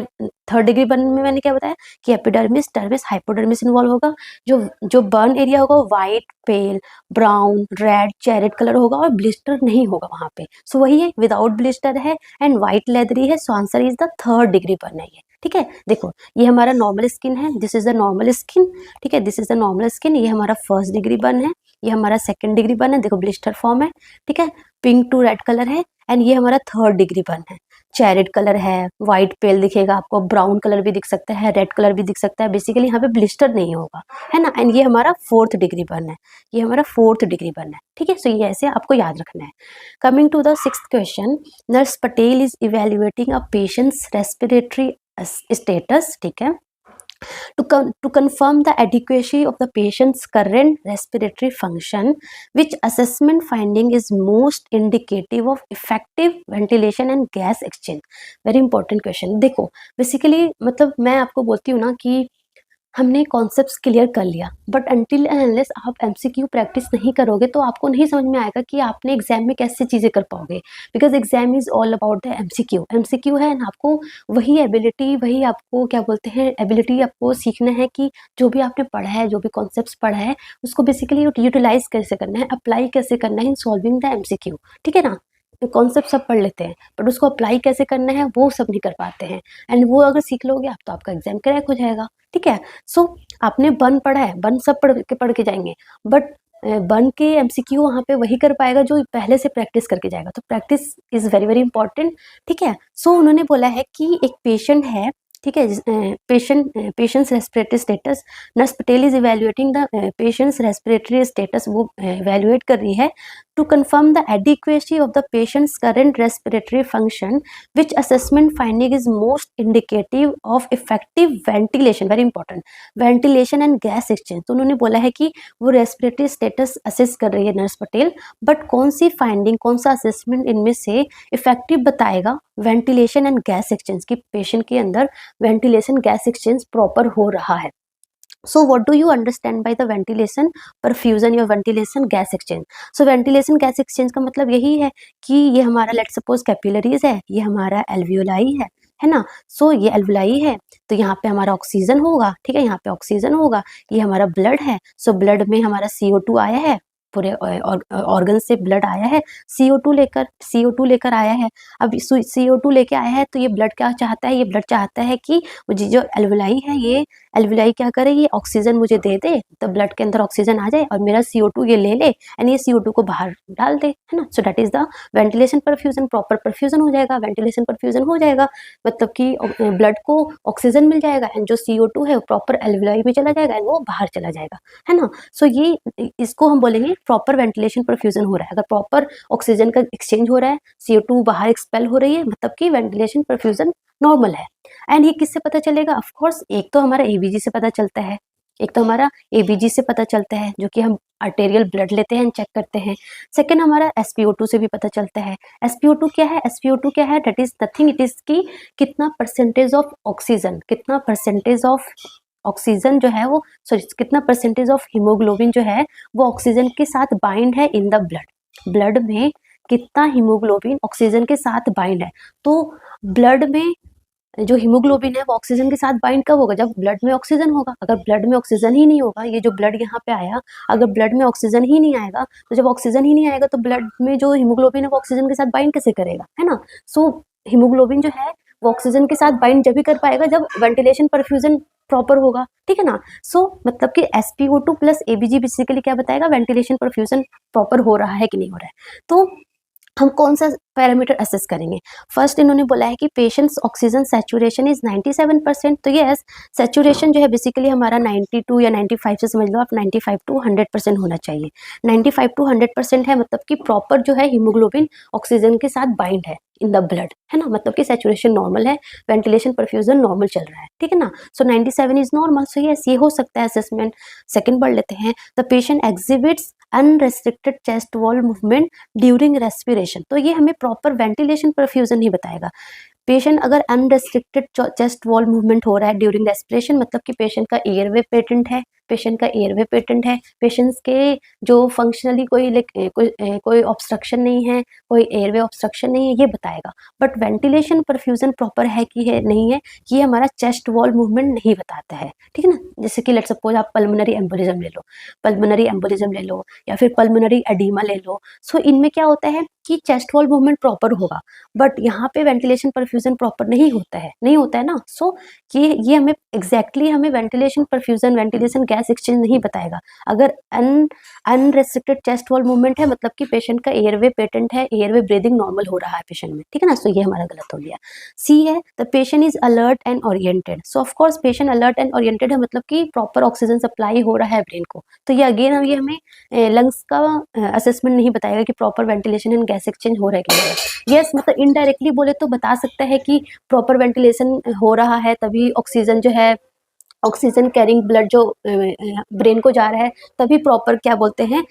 थर्ड डिग्री बर्न में मैंने क्या बताया कि एपिडर्मिस, डर्मिस, हाइपोडर्मिस इन्वॉल्व होगा, जो बर्न एरिया होगा वाइट, पेल, ब्राउन, रेड, चेरिड कलर होगा, और ब्लिस्टर नहीं होगा वहां पे, सो वही है, विदाउट ब्लिस्टर है एंड वाइट लेदरी है, so answer is the third degree burn है ये। ठीक है, देखो ये हमारा नॉर्मल स्किन है, this is the normal skin. ठीक है, this is the normal skin, ये हमारा फर्स्ट डिग्री बर्न है, ये हमारा सेकंड डिग्री बर्न है, देखो ब्लिस्टर फॉर्म है। ठीक है, पिंक टू रेड कलर है, एंड ये हमारा थर्ड डिग्री बर्न है। चेरिड कलर है, व्हाइट पेल दिखेगा आपको, ब्राउन कलर भी दिख सकता है, रेड कलर भी दिख सकता है। बेसिकली यहाँ पे ब्लिस्टर नहीं होगा, है ना। एंड ये हमारा 4th डिग्री बर्न है, ये हमारा 4th डिग्री बर्न है, ठीक है। सो ये ऐसे आपको याद रखना है। Coming to the 6th question, nurse Patel is evaluating a patient's respiratory status, ठीक है, to confirm the adequacy of the patient's current respiratory function, which assessment finding is most indicative of effective ventilation and gas exchange? Very important question. देखो basically मतलब मैं आपको बोलती हूँ ना कि हमने कॉन्सेप्ट्स क्लियर कर लिया, बट अनटिल एंड अनलेस आप एमसीक्यू प्रैक्टिस नहीं करोगे तो आपको नहीं समझ में आएगा कि आपने एग्जाम में कैसे चीज़ें कर पाओगे। Because exam is all about the MCQ. MCQ है ना, आपको वही एबिलिटी, वही आपको क्या बोलते हैं एबिलिटी आपको सीखना है कि जो भी आपने पढ़ा है, जो भी कॉन्सेप्ट्स पढ़ा है, उसको बेसिकली यूटिलाइज कैसे करना है, अप्लाई कैसे करना है इन सॉल्विंग द एमसीक्यू, ठीक है ना। कॉन्सेप्ट सब पढ़ लेते हैं बट उसको अप्लाई कैसे करना है वो सब नहीं कर पाते हैं। एंड वो अगर सीख लोगे आप तो आपका एग्जाम क्रैक हो जाएगा, ठीक है। सो आपने बन पढ़ा है, बन सब पढ़ के जाएंगे, बट बन के एमसीक्यू वहाँ पे वही कर पाएगा जो पहले से प्रैक्टिस करके जाएगा। तो practice is very very important, ठीक है। सो उन्होंने बोला है कि एक पेशेंट है, ठीक है, patients respiratory status, nurse Patel is evaluating the patients respiratory status, वो इवेल्युएट कर रही है to confirm the adequacy of the patient's current respiratory function, which assessment finding is most indicative of effective ventilation, very important, ventilation and gas exchange। तो उन्होंने बोला है कि वो रेस्पिरेटरी स्टेटस असेस कर रही है नर्स पटेल, बट कौन सी फाइंडिंग, कौन सा असेसमेंट इनमें से इफेक्टिव बताएगा वेंटिलेशन एंड गैस एक्सचेंज की, पेशेंट के अंदर वेंटिलेशन गैस एक्सचेंज प्रॉपर हो रहा है। So what do you understand by the ventilation perfusion या ventilation gas exchange? So ventilation gas exchange का मतलब यही है कि ये हमारा लेट सपोज कैपिलरीज है, ये हमारा एल्वियोलाई है ना। सो ये एल्वियोलाई है तो यहाँ पे हमारा ऑक्सीजन होगा, ठीक है, यहाँ पे ऑक्सीजन होगा। ये हमारा ब्लड है, सो ब्लड में हमारा CO2 आया है, पूरे ऑर्गन से ब्लड आया है, CO2 लेकर आया है। अब CO2 लेके आया है तो ये ब्लड क्या चाहता है, ये ब्लड चाहता है कि मुझे जो एल्वियोलाई है, ये एल्वियोलाई क्या करे, ये ऑक्सीजन मुझे दे दे, तो ब्लड के अंदर ऑक्सीजन आ जाए और मेरा CO2 ये ले ले एंड ये CO2 को बाहर डाल दे, है ना। सो that is the ventilation perfusion, proper perfusion हो जाएगा, वेंटिलेशन परफ्यूजन हो जाएगा, मतलब कि ब्लड को ऑक्सीजन मिल जाएगा एंड जो CO2 है वो प्रॉपर एल्वियोलाई में चला जाएगा एंड वो बाहर चला जाएगा, है ना। सो ये इसको हम बोलेंगे प्रॉपर वेंटिलेशन परफ्यूजन हो रहा है। अगर प्रॉपर ऑक्सीजन का एक्सचेंज हो रहा है, CO2 बाहर एक्सपेल हो रही है, मतलब कि वेंटिलेशन परफ्यूजन नॉर्मल है। एंड ये किससे पता चलेगा? ऑफ कोर्स एक तो हमारा एबीजी से पता चलता है, एक तो हमारा एबीजी से पता चलता है जो कि हम आर्टेरियल ब्लड लेते हैं, चेक करते हैं। सेकंड हमारा SpO2 से भी पता चलता है। SpO2 क्या है? SpO2 क्या है? That is nothing, it is की कितना परसेंटेज ऑफ ऑक्सीजन, कितना परसेंटेज ऑफ ऑक्सीजन जो है वो, सॉरी, कितना परसेंटेज ऑफ हीमोग्लोबिन जो है वो ऑक्सीजन के साथ बाइंड है इन द ब्लड। ब्लड में कितना हीमोग्लोबिन ऑक्सीजन के साथ बाइंड है। तो ब्लड में जो हीमोग्लोबिन है वो ऑक्सीजन के साथ बाइंड कब होगा? जब ब्लड में ऑक्सीजन होगा। अगर ब्लड में ऑक्सीजन ही नहीं होगा, ये जो ब्लड यहाँ पे आया, अगर ब्लड में ऑक्सीजन ही नहीं आएगा, तो जब ऑक्सीजन ही नहीं आएगा तो ब्लड में जो हीमोग्लोबिन है वो ऑक्सीजन के साथ बाइंड कैसे करेगा, है ना। सो हीमोग्लोबिन जो है वो ऑक्सीजन के साथ बाइंड जब भी कर पाएगा जब वेंटिलेशन परफ्यूजन प्रॉपर होगा, ठीक है ना। सो मतलब कि SpO2 प्लस ABG बेसिकली क्या बताएगा? वेंटिलेशन परफ्यूजन प्रॉपर हो रहा है कि नहीं हो रहा है। तो हम कौन सा पैरामीटर असेस करेंगे? फर्स्ट इन्होंने बोला है कि पेशेंट्स ऑक्सीजन सैचुरेशन इज 97%। तो यस, सैचुरेशन जो है बेसिकली हमारा 92 या 95 से समझ लो आप, 95 टू 100% होना चाहिए। 95 टू 100% है, मतलब कि प्रॉपर जो है हीमोग्लोबिन ऑक्सीजन के साथ बाइंड है इन द ब्लड, है ना, मतलब कि सैचुरेशन नॉर्मल है, वेंटिलेशन परफ्यूजन नॉर्मल चल रहा है, ठीक है ना। सो 97 इज नॉर्मल। सो यस, ये हो सकता है असेसमेंट। सेकंड पढ़ लेते हैं, the patient exhibits unrestricted chest wall movement during respiration. तो ये हमें प्रॉपर वेंटिलेशन परफ्यूजन ही बताएगा। पेशेंट अगर अनरेस्ट्रिक्टेड चेस्ट वॉल मूवमेंट हो रहा है ड्यूरिंग रेस्पिरेशन, मतलब कि पेशेंट का एयरवे पेटेंट है, पेशेंट का एयरवे पेटेंट है, पेशेंट्स के जो फंक्शनली कोई ऑब्स्ट्रक्शन नहीं है, कोई एयरवे ऑब्स्ट्रक्शन नहीं है, ये बताएगा। बट वेंटिलेशन परफ्यूजन प्रॉपर है कि है नहीं है, ये हमारा चेस्ट वॉल मूवमेंट नहीं बताता है, ठीक है ना। जैसे कि लेट सपोज आप पल्मोनरी एम्बोलिज्म ले लो, पल्मोनरी एम्बोलिज्म ले लो या फिर पल्मोनरी एडीमा ले लो। सो इनमें क्या होता है कि चेस्ट वॉल मूवमेंट प्रॉपर होगा, बट यहाँ पे वेंटिलेशन परफ्यूजन प्रॉपर नहीं होता है ना। सो ये हमें एग्जैक्टली हमें ventilation perfusion, ventilation gas gas exchange नहीं बताएगा। अगर अनरेस्ट्रिक्टेड चेस्ट वॉल मूवमेंट है मतलब कि पेशेंट का एयरवे पेटेंट है, एयरवे ब्रीदिंग नॉर्मल हो रहा है पेशेंट में, ठीक है ना। सो ये हमारा गलत हो गया। सी है the patient is alert and oriented. So of course patient alert and oriented है मतलब कि प्रॉपर ऑक्सीजन सप्लाई हो रहा है ब्रेन को। तो ये अगेन ये हमें लंग्स का असेसमेंट नहीं बताएगा कि proper ventilation and gas exchange हो रहा है कि नहीं। यस मतलब इनडायरेक्टली बोले तो बता सकता है कि प्रॉपर वेंटिलेशन हो रहा है, तभी ऑक्सीजन जो है, ऑक्सीजन कैरिंग ब्लड जो ब्रेन को जा रहा है, तभी प्रॉपर क्या बोलते हैं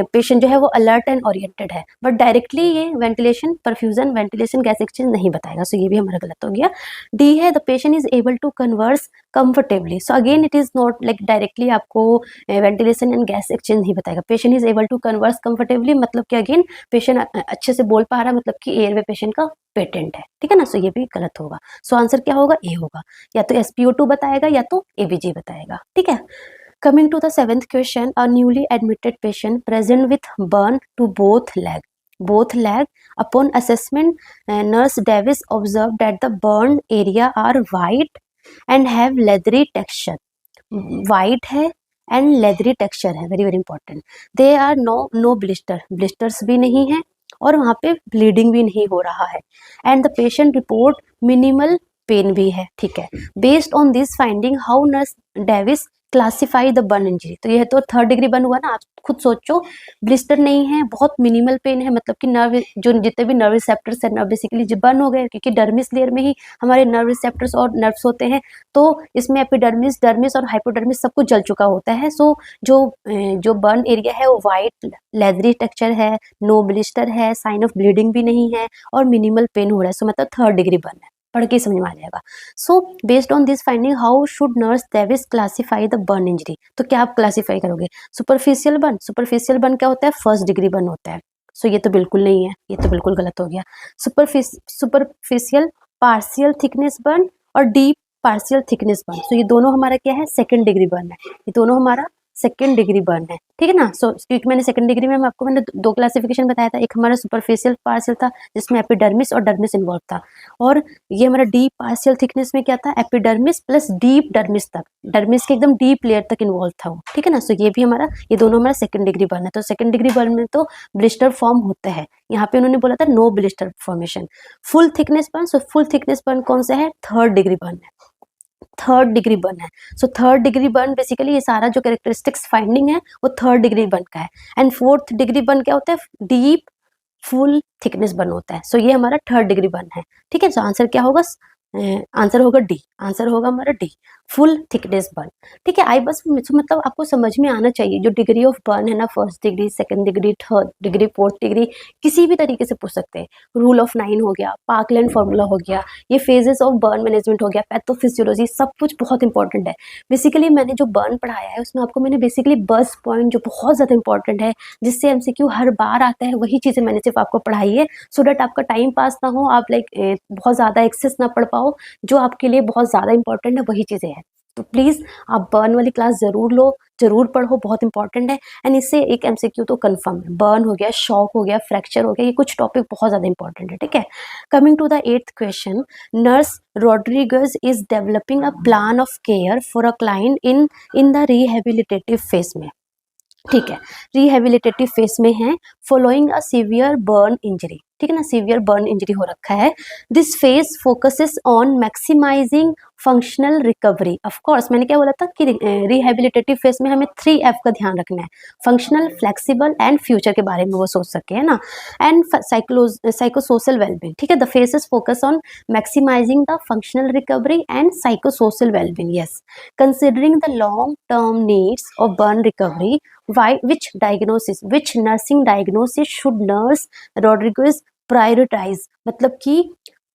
पेशेंट जो है वो अलर्ट एंड ओरिएंटेड है। बट डायरेक्टली ये ventilation, perfusion, ventilation, gas exchange नहीं बताएगा। सो ये भी हमारा गलत हो गया। डी है the patient is able to converse comfortably. So again it is not like directly आपको वेंटिलेशन एंड गैस एक्सचेंज नहीं बताएगा। Patient is able to converse comfortably मतलब कि अगेन पेशेंट अच्छे से बोल पा रहा है मतलब कि एयरवे पेशेंट का पेटेंट है, ठीक है ना। सो ये भी गलत होगा। सो आंसर क्या होगा? ए होगा। या तो SpO2 बताएगा या तो ABG बताएगा, ठीक है। Coming to the 7th question, a newly admitted patient present with burn to both leg upon assessment, nurse Davis observed that the burned area are white and have leathery texture. White है and leathery texture है, very very important. They are no blisters भी नहीं है और वहाँ पे bleeding भी नहीं हो रहा है। And the patient report minimal pain भी है, ठीक है। Based on this finding how nurse Davis classify the burn injury. तो यह तो 3rd डिग्री बर्न हुआ ना, आप खुद सोचो, ब्लिस्टर नहीं है, बहुत मिनिमल पेन है मतलब कि नर्व जो जितने भी नर्व रिसेप्टर्स है नर्व बेसिकली जो बर्न हो गए, क्योंकि डर्मिस लेयर में ही हमारे नर्व रिसेप्टर्स और नर्व्स होते हैं। तो इसमें एपिडर्मिस, डर्मिस और हाइपोडर्मिस सब कुछ जल चुका होता है। सो जो बर्न एरिया है वो वाइट लेदरी टेक्सचर है, नो ब्लिस्टर है, साइन ऑफ ब्लीडिंग भी नहीं है और मिनिमल पेन हो रहा है। सो मतलब 3rd डिग्री बर्न है, पढ़ के समझ में आ जाएगा। So based on this finding how should nurse Davis classify the burn injury. तो क्या आप क्लासिफाई करोगे? सुपरफिशियल बर्न क्या होता है? 1st डिग्री बर्न होता है। सो ये तो बिल्कुल नहीं है, ये तो बिल्कुल गलत हो गया। सुपरफिशियल पार्शियल थिकनेस बर्न और डीप पार्शियल थिकनेस बर्न। सो ये दोनों हमारा क्या है? 2nd डिग्री बर्न है। ये दोनों हमारा 2nd डिग्री बर्न है, ठीक है ना। सो क्योंकि मैंने 2nd डिग्री में आपको मैंने 2 क्लासिफिकेशन बताया था। एक हमारा सुपरफिशियल पार्शियल था जिसमें एपिडर्मिस और डर्मिस इन्वॉल्व था, और ये हमारा डीप पार्शियल थिकनेस में क्या था? एपिडर्मिस प्लस डीप डर्मिस तक, डर्मिस के एकदम डीप लेयर तक इन्वॉल्व था वो, ठीक है ना। सो ये भी हमारा, ये दोनों हमारा 2nd डिग्री बर्न है। तो 2nd डिग्री बर्न में तो ब्लिस्टर फॉर्म होता है, यहाँ पे उन्होंने बोला था no blister formation. Full thickness burn, so full thickness burn कौन सा है? 3rd डिग्री बर्न है, 3rd डिग्री बर्न है। सो 3rd डिग्री बर्न बेसिकली ये सारा जो कैरेक्टरिस्टिक्स फाइंडिंग है वो 3rd डिग्री बर्न का है। एंड 4th डिग्री बर्न क्या होता है? डीप फुल थिकनेस बर्न होता है। सो ये हमारा 3rd डिग्री बर्न है, ठीक है। सो आंसर क्या होगा? आंसर होगा डी, आंसर होगा हमारा डी, फुल थिकनेस बर्न, ठीक है। आई बस मतलब आपको समझ में आना चाहिए जो डिग्री ऑफ बर्न है ना, 1st degree, 2nd degree, 3rd degree, 4th degree, किसी भी तरीके से पूछ सकते हैं। रूल ऑफ 9 हो गया, पार्कलैंड फॉर्मूला हो गया, ये फेजेस ऑफ बर्न मैनेजमेंट हो गया, पैथोफिजियोलॉजी, सब कुछ बहुत इंपॉर्टेंट है। बेसिकली मैंने जो बर्न पढ़ाया है उसमें आपको मैंने बेसिकली बस पॉइंट जो बहुत ज़्यादा इंपॉर्टेंट है, जिससे MCQ हर बार आता है, वही चीज़ें मैंने सिर्फ आपको पढ़ाई है, सो डैट आपका टाइम पास ना हो, आप लाइक बहुत ज़्यादा एक्सेस ना पढ़ पाओ। जो आपके लिए बहुत ज़्यादा इंपॉर्टेंट है वही चीज़ें हैं। तो प्लीज़ आप बर्न वाली क्लास ज़रूर लो, ज़रूर पढ़ो, बहुत इंपॉर्टेंट है। एंड इससे एक MCQ तो कंफर्म है। बर्न हो गया, शॉक हो गया, फ्रैक्चर हो गया, ये कुछ टॉपिक बहुत ज़्यादा इंपॉर्टेंट है, ठीक है। Coming to the 8th question, nurse Rodriguez is developing a plan of care for a client in the rehabilitative phase में, ठीक है। रिहेबिलिटेटिव फेज में है, following a severe burn injury, ठीक है ना, सीवियर बर्न इंजरी हो रखा है। This phase focuses on maximising functional recovery. Of course मैंने क्या बोला था कि रिहेबिलिटेटिव फेज में हमें 3F का ध्यान रखना है, फंक्शनल, फ्लेक्सिबल एंड फ्यूचर के बारे में वो सोच सके, है ना। एंड साइकोसोशल वेलबींग, ठीक है। The phases focus on maximising the functional recovery and psychosocial wellbeing, yes, considering the long term needs of burn recovery, which nursing diagnosis should nurse Rodriguez prioritize। मतलब कि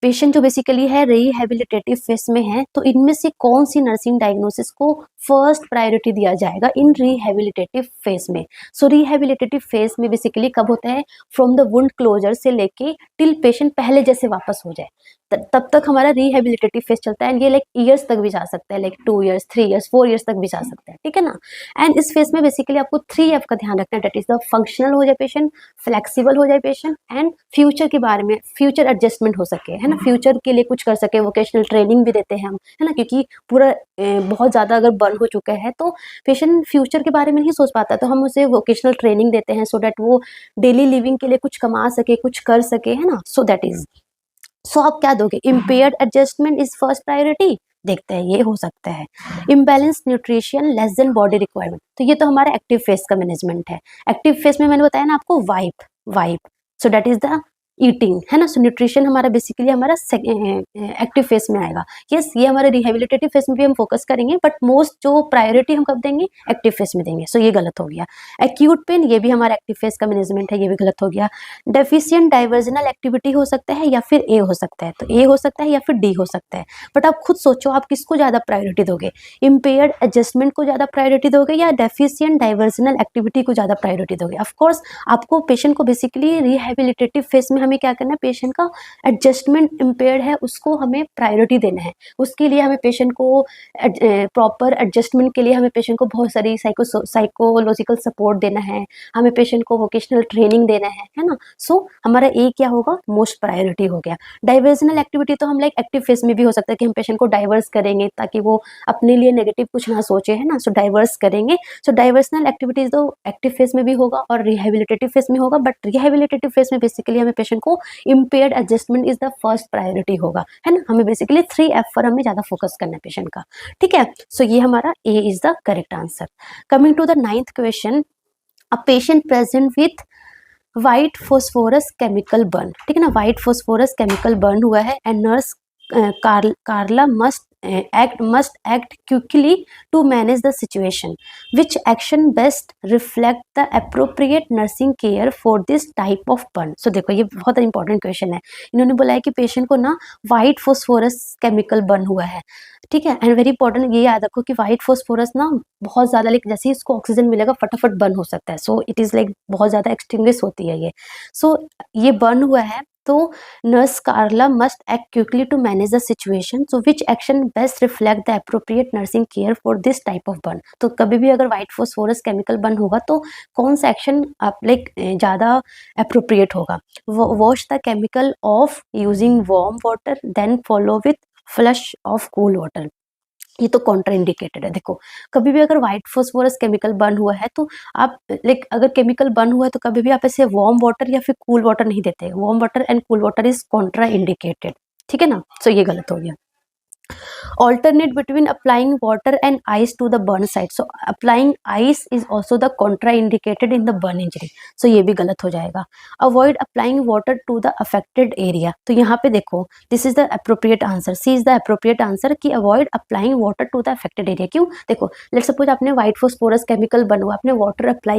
पेशेंट जो basically है rehabilitative phase में है, तो इनमें से कौन सी नर्सिंग डायग्नोसिस को फर्स्ट प्रायोरिटी दिया जाएगा इन रिहेबिलिटेटिव फेज में। सो रिहेबिलिटेटिव फेज में बेसिकली कब होता है? फ्रॉम द वुंड क्लोजर से लेके टिल पेशेंट पहले जैसे वापस हो जाए। तब तक हमारा रिहेबिलिटेटिव फेज चलता है एंड ये लाइक ईयर्स तक भी जा सकता है, लाइक 2 ईयर्स, 3 ईयर्स, 4 ईयर्स तक भी जा सकता है, ठीक है ना। एंड इस फेज में बेसिकली आपको 3 F का ध्यान रखना है, दैट इज द फंक्शनल हो जाए पेशेंट, फ्लेक्सिबल हो जाए पेशेंट एंड फ्यूचर के बारे में फ्यूचर एडजस्टमेंट हो सके, है ना, फ्यूचर के लिए कुछ कर सके, वोकेशनल ट्रेनिंग भी देते हैं हम, है ना, क्योंकि पूरा बहुत ज़्यादा अगर बर्न हो चुका है तो पेशेंट फ्यूचर के बारे में नहीं सोच पाता, तो हम उसे वोकेशनल ट्रेनिंग देते हैं सो दैट वो डेली लिविंग के लिए कुछ कमा सके, कुछ कर सके, है ना। सो दैट इज, सो आप क्या दोगे, impaired adjustment is first priority, देखते हैं ये हो सकता है। Imbalance nutrition less than body requirement, तो ये तो हमारा एक्टिव फेस का मैनेजमेंट है। एक्टिव फेस में मैंने बताया ना आपको wipe wipe, so that is the eating, है ना। सो न्यूट्रिशन हमारा बेसिकली हमारा एक्टिव फेस में आएगा। यस, ये हमारे रिहेबिलिटेटिव फेस में भी हम फोकस करेंगे, बट मोस्ट जो प्रायोरिटी हम कब देंगे, एक्टिव फेस में देंगे। सो ये गलत हो गया। एक्यूट पेन, ये भी हमारा एक्टिव फेस का मैनेजमेंट है, ये भी गलत हो गया। डेफिशिएंट डाइवर्जनल एक्टिविटी हो सकता है या फिर ए हो सकता है, तो ए हो सकता है या फिर डी हो सकता है, बट आप खुद सोचो आप किसको ज़्यादा प्रायोरिटी दोगे, इम्पेयर्ड एडजस्टमेंट को ज़्यादा प्रायोरिटी दोगे या डेफिशिएंट डाइवर्जनल एक्टिविटी को ज़्यादा प्रायोरिटी दोगे। ऑफकोर्स आपको पेशेंट को बेसिकली रिहेबिलिटेटिव फेस में हमें क्या करना है, पेशेंट का एडजस्टमेंट इम्पेयर्ड है उसको हमें प्रायोरिटी देना है, उसके लिए हमें पेशेंट को प्रॉपर एडजस्टमेंट के लिए हमें पेशेंट को बहुत सारी साइकोलॉजिकल सपोर्ट देना है, हमें पेशेंट को वोकेशनल ट्रेनिंग देना है ना। सो हमारा ए क्या होगा, मोस्ट प्रायोरिटी हो गया। डाइवर्जनल एक्टिविटी तो हम लाइक एक्टिव फेस में भी हो सकता है कि हम पेशेंट को डाइवर्स करेंगे ताकि वो अपने लिए नेगेटिव कुछ ना सोचे, है ना। सो डाइवर्स करेंगे। सो डाइवर्सनल एक्टिविटीज तो एक्टिव फेस में भी होगा और रिहेबिलिटेटिव फेस में होगा, बट रिहेबिलिटेटिव फेस में बेसिकली हमें पेशेंट को impaired adjustment is the first priority होगा, है ना। हमें बेसिकली 3F पर हमें ज्यादा फोकस करना है पेशेंट का, ठीक है। सो ये हमारा A is the correct answer. Coming to the 9th question, a patient present with white phosphorus chemical burn, ठीक है ना, व्हाइट फॉस्फोरस केमिकल बर्न हुआ है and nurse Carla must act quickly to manage the situation. Which action best reflect the appropriate nursing care for this type of burn? So देखो ये बहुत important question है। इन्होंने बोला है कि पेशेंट को ना व्हाइट फॉस्फोरस केमिकल बर्न हुआ है, ठीक है। एंड वेरी इंपॉर्टेंट ये याद रखो कि व्हाइट फॉस्फोरस ना बहुत ज्यादा लाइक जैसे ही इसको ऑक्सीजन मिलेगा फटाफट बर्न हो सकता है। सो इट इज लाइक बहुत ज्यादा एक्सटिंग्विश होती है ये। सो ये बर्न हुआ है तो nurse Carla must act quickly to manage the situation. So which action best reflect the appropriate nursing care for this type of burn. तो कभी भी अगर व्हाइट फॉस्फोरस केमिकल बर्न होगा तो कौन सा एक्शन आप लाइक ज़्यादा अप्रोप्रिएट होगा। Wash the chemical off using warm water then follow with flush of cool water. ये तो कॉन्ट्रा इंडिकेटेड है। देखो कभी भी अगर व्हाइट फॉस्फोरस केमिकल बर्न हुआ है तो आप लाइक अगर केमिकल बर्न हुआ है तो कभी भी आप ऐसे वार्म वाटर या फिर कूल वाटर नहीं देते। Warm water and cool water is Contra indicated, ठीक है ना। सो ये गलत हो गया। alternate between applying water and ice to the burn site. So applying ice is also the contraindicated in the burn injury. So ये भी गलत हो जाएगा। Avoid applying water to the affected area. तो यहाँ पे देखो this is the appropriate answer. C is the appropriate answer कि avoid applying water to the affected area. क्यों? देखो let's suppose आपने white phosphorus chemical बना हुआ, आपने water apply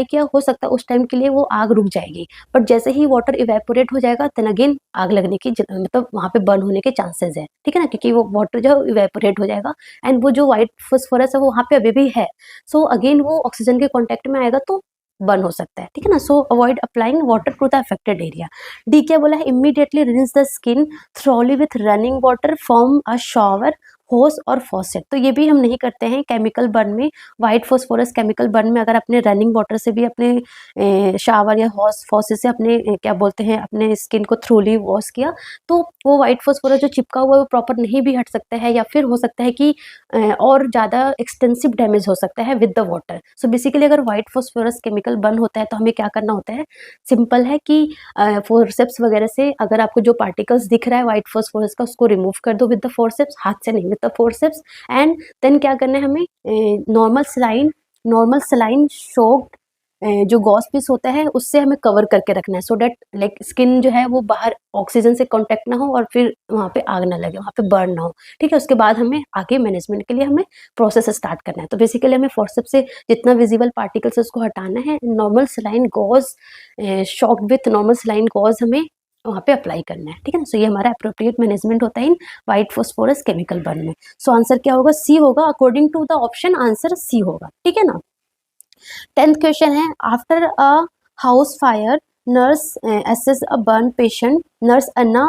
किया, हो सकता है उस टाइम के लिए वो आग रुक जाएगी, बट जैसे ही वाटर इवेपोरेट हो जाएगा then again आग लगने की मतलब वहाँ पे बर्न होने के चांसेस है, ठीक है ना, क्योंकि वो वाटर जो इवेपोरेट हो जाएगा एंड वो जो व्हाइट फॉस्फोरस है वो वहाँ पे अभी भी है। सो अगेन वो ऑक्सीजन के कांटेक्ट में आएगा तो बर्न हो सकता है, ठीक है ना। So avoid applying water to the affected area. D क्या बोला है, immediately rinse the skin thoroughly with running water from a shower hose और फॉसेट। तो ये भी हम नहीं करते हैं केमिकल बर्न में। व्हाइट फॉस्फोरस केमिकल बर्न में अगर अपने रनिंग वाटर से भी अपने शावर या हॉस फॉसेट से अपने क्या बोलते हैं अपने स्किन को थ्रूली वॉश किया तो वो व्हाइट फॉस्फोरस जो चिपका हुआ है वो प्रॉपर नहीं भी हट सकता है, या फिर हो सकता है कि और ज़्यादा एक्सटेंसिव डैमेज हो सकता है with the water. So basically अगर व्हाइट फॉस्फोरस केमिकल बर्न होता है तो हमें क्या करना होता है, सिंपल है कि फोर्सेप्स वगैरह से अगर आपको जो पार्टिकल्स दिख रहा है व्हाइट फॉस्फोरस का उसको रिमूव कर दो विद द फोर्सेप्स, हाथ से नहीं with the forceps. And then क्या करना है हमें, नॉर्मल सलाइन शोक्ड जो गॉस पीस होता है उससे हमें कवर करके रखना है, सो डेट लाइक स्किन जो है वो बाहर ऑक्सीजन से कांटेक्ट ना हो और फिर वहाँ पे आग ना लगे, वहाँ पे बर्न ना हो, ठीक है। उसके बाद हमें आगे मैनेजमेंट के लिए हमें प्रोसेस स्टार्ट करना है। तो बेसिकली हमें फोर्सेप्स से जितना विजिबल पार्टिकल्स है उसको हटाना है। Normal saline gauze soaked with normal saline gauze हमें वहाँ पे अप्लाई करना है, ठीक है ना। सो ये हमारा अप्रोप्रिएट मैनेजमेंट होता है इन व्हाइट फॉस्फोरस केमिकल बर्न में। सो आंसर क्या होगा, सी होगा। According to the option answer C होगा, ठीक है ना। 10th क्वेश्चन है, after a house fire nurse assess a burn patient. Nurse Anna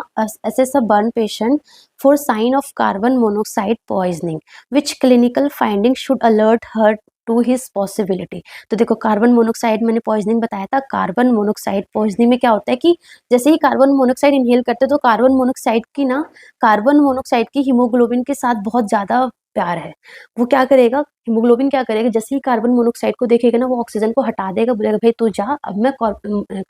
assess a burn patient for sign of carbon monoxide poisoning. Which clinical finding should alert her to his possibility? तो देखो carbon monoxide मैंने poisoning बताया था. Carbon monoxide poisoning में क्या होता है कि जैसे ही कार्बन मोनोक्साइड इनहेल करते हैं तो कार्बन मोनोक्साइड की हीमोग्लोबिन के साथ बहुत ज़्यादा प्यार है. वो क्या करेगा, हीमोग्लोबिन क्या करेगा, जैसे ही कार्बन मोनोक्साइड को देखेगा ना, वो ऑक्सीजन को हटा देगा, बोलेगा भाई तू जा, अब मैं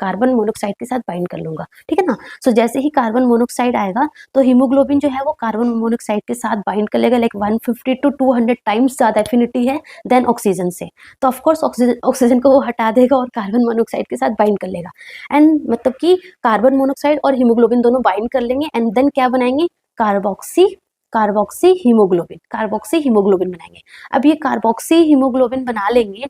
कार्बन मोनोक्साइड के साथ बाइंड कर लूंगा. ठीक है ना. सो जैसे ही कार्बन मोनोक्साइड आएगा तो हीमोग्लोबिन जो है वो कार्बन मोनोक्साइड के साथ बाइंड कर लेगा. लाइक 150 to 200 टाइम्स ज़्यादा एफिनिटी है देन ऑक्सीजन से. तो ऑफकोर्स ऑक्सीजन को वो हटा देगा और कार्बन मोनोक्साइड के साथ बाइंड कर लेगा. एंड मतलब कि कार्बन मोनोक्साइड और हीमोग्लोबिन दोनों बाइंड कर लेंगे एंड देन क्या बनाएंगे, कार्बोक्सी हीमोग्लोबिन बनाएंगे. अब ये कार्बोक्सी हीमोग्लोबिन बना लेंगे,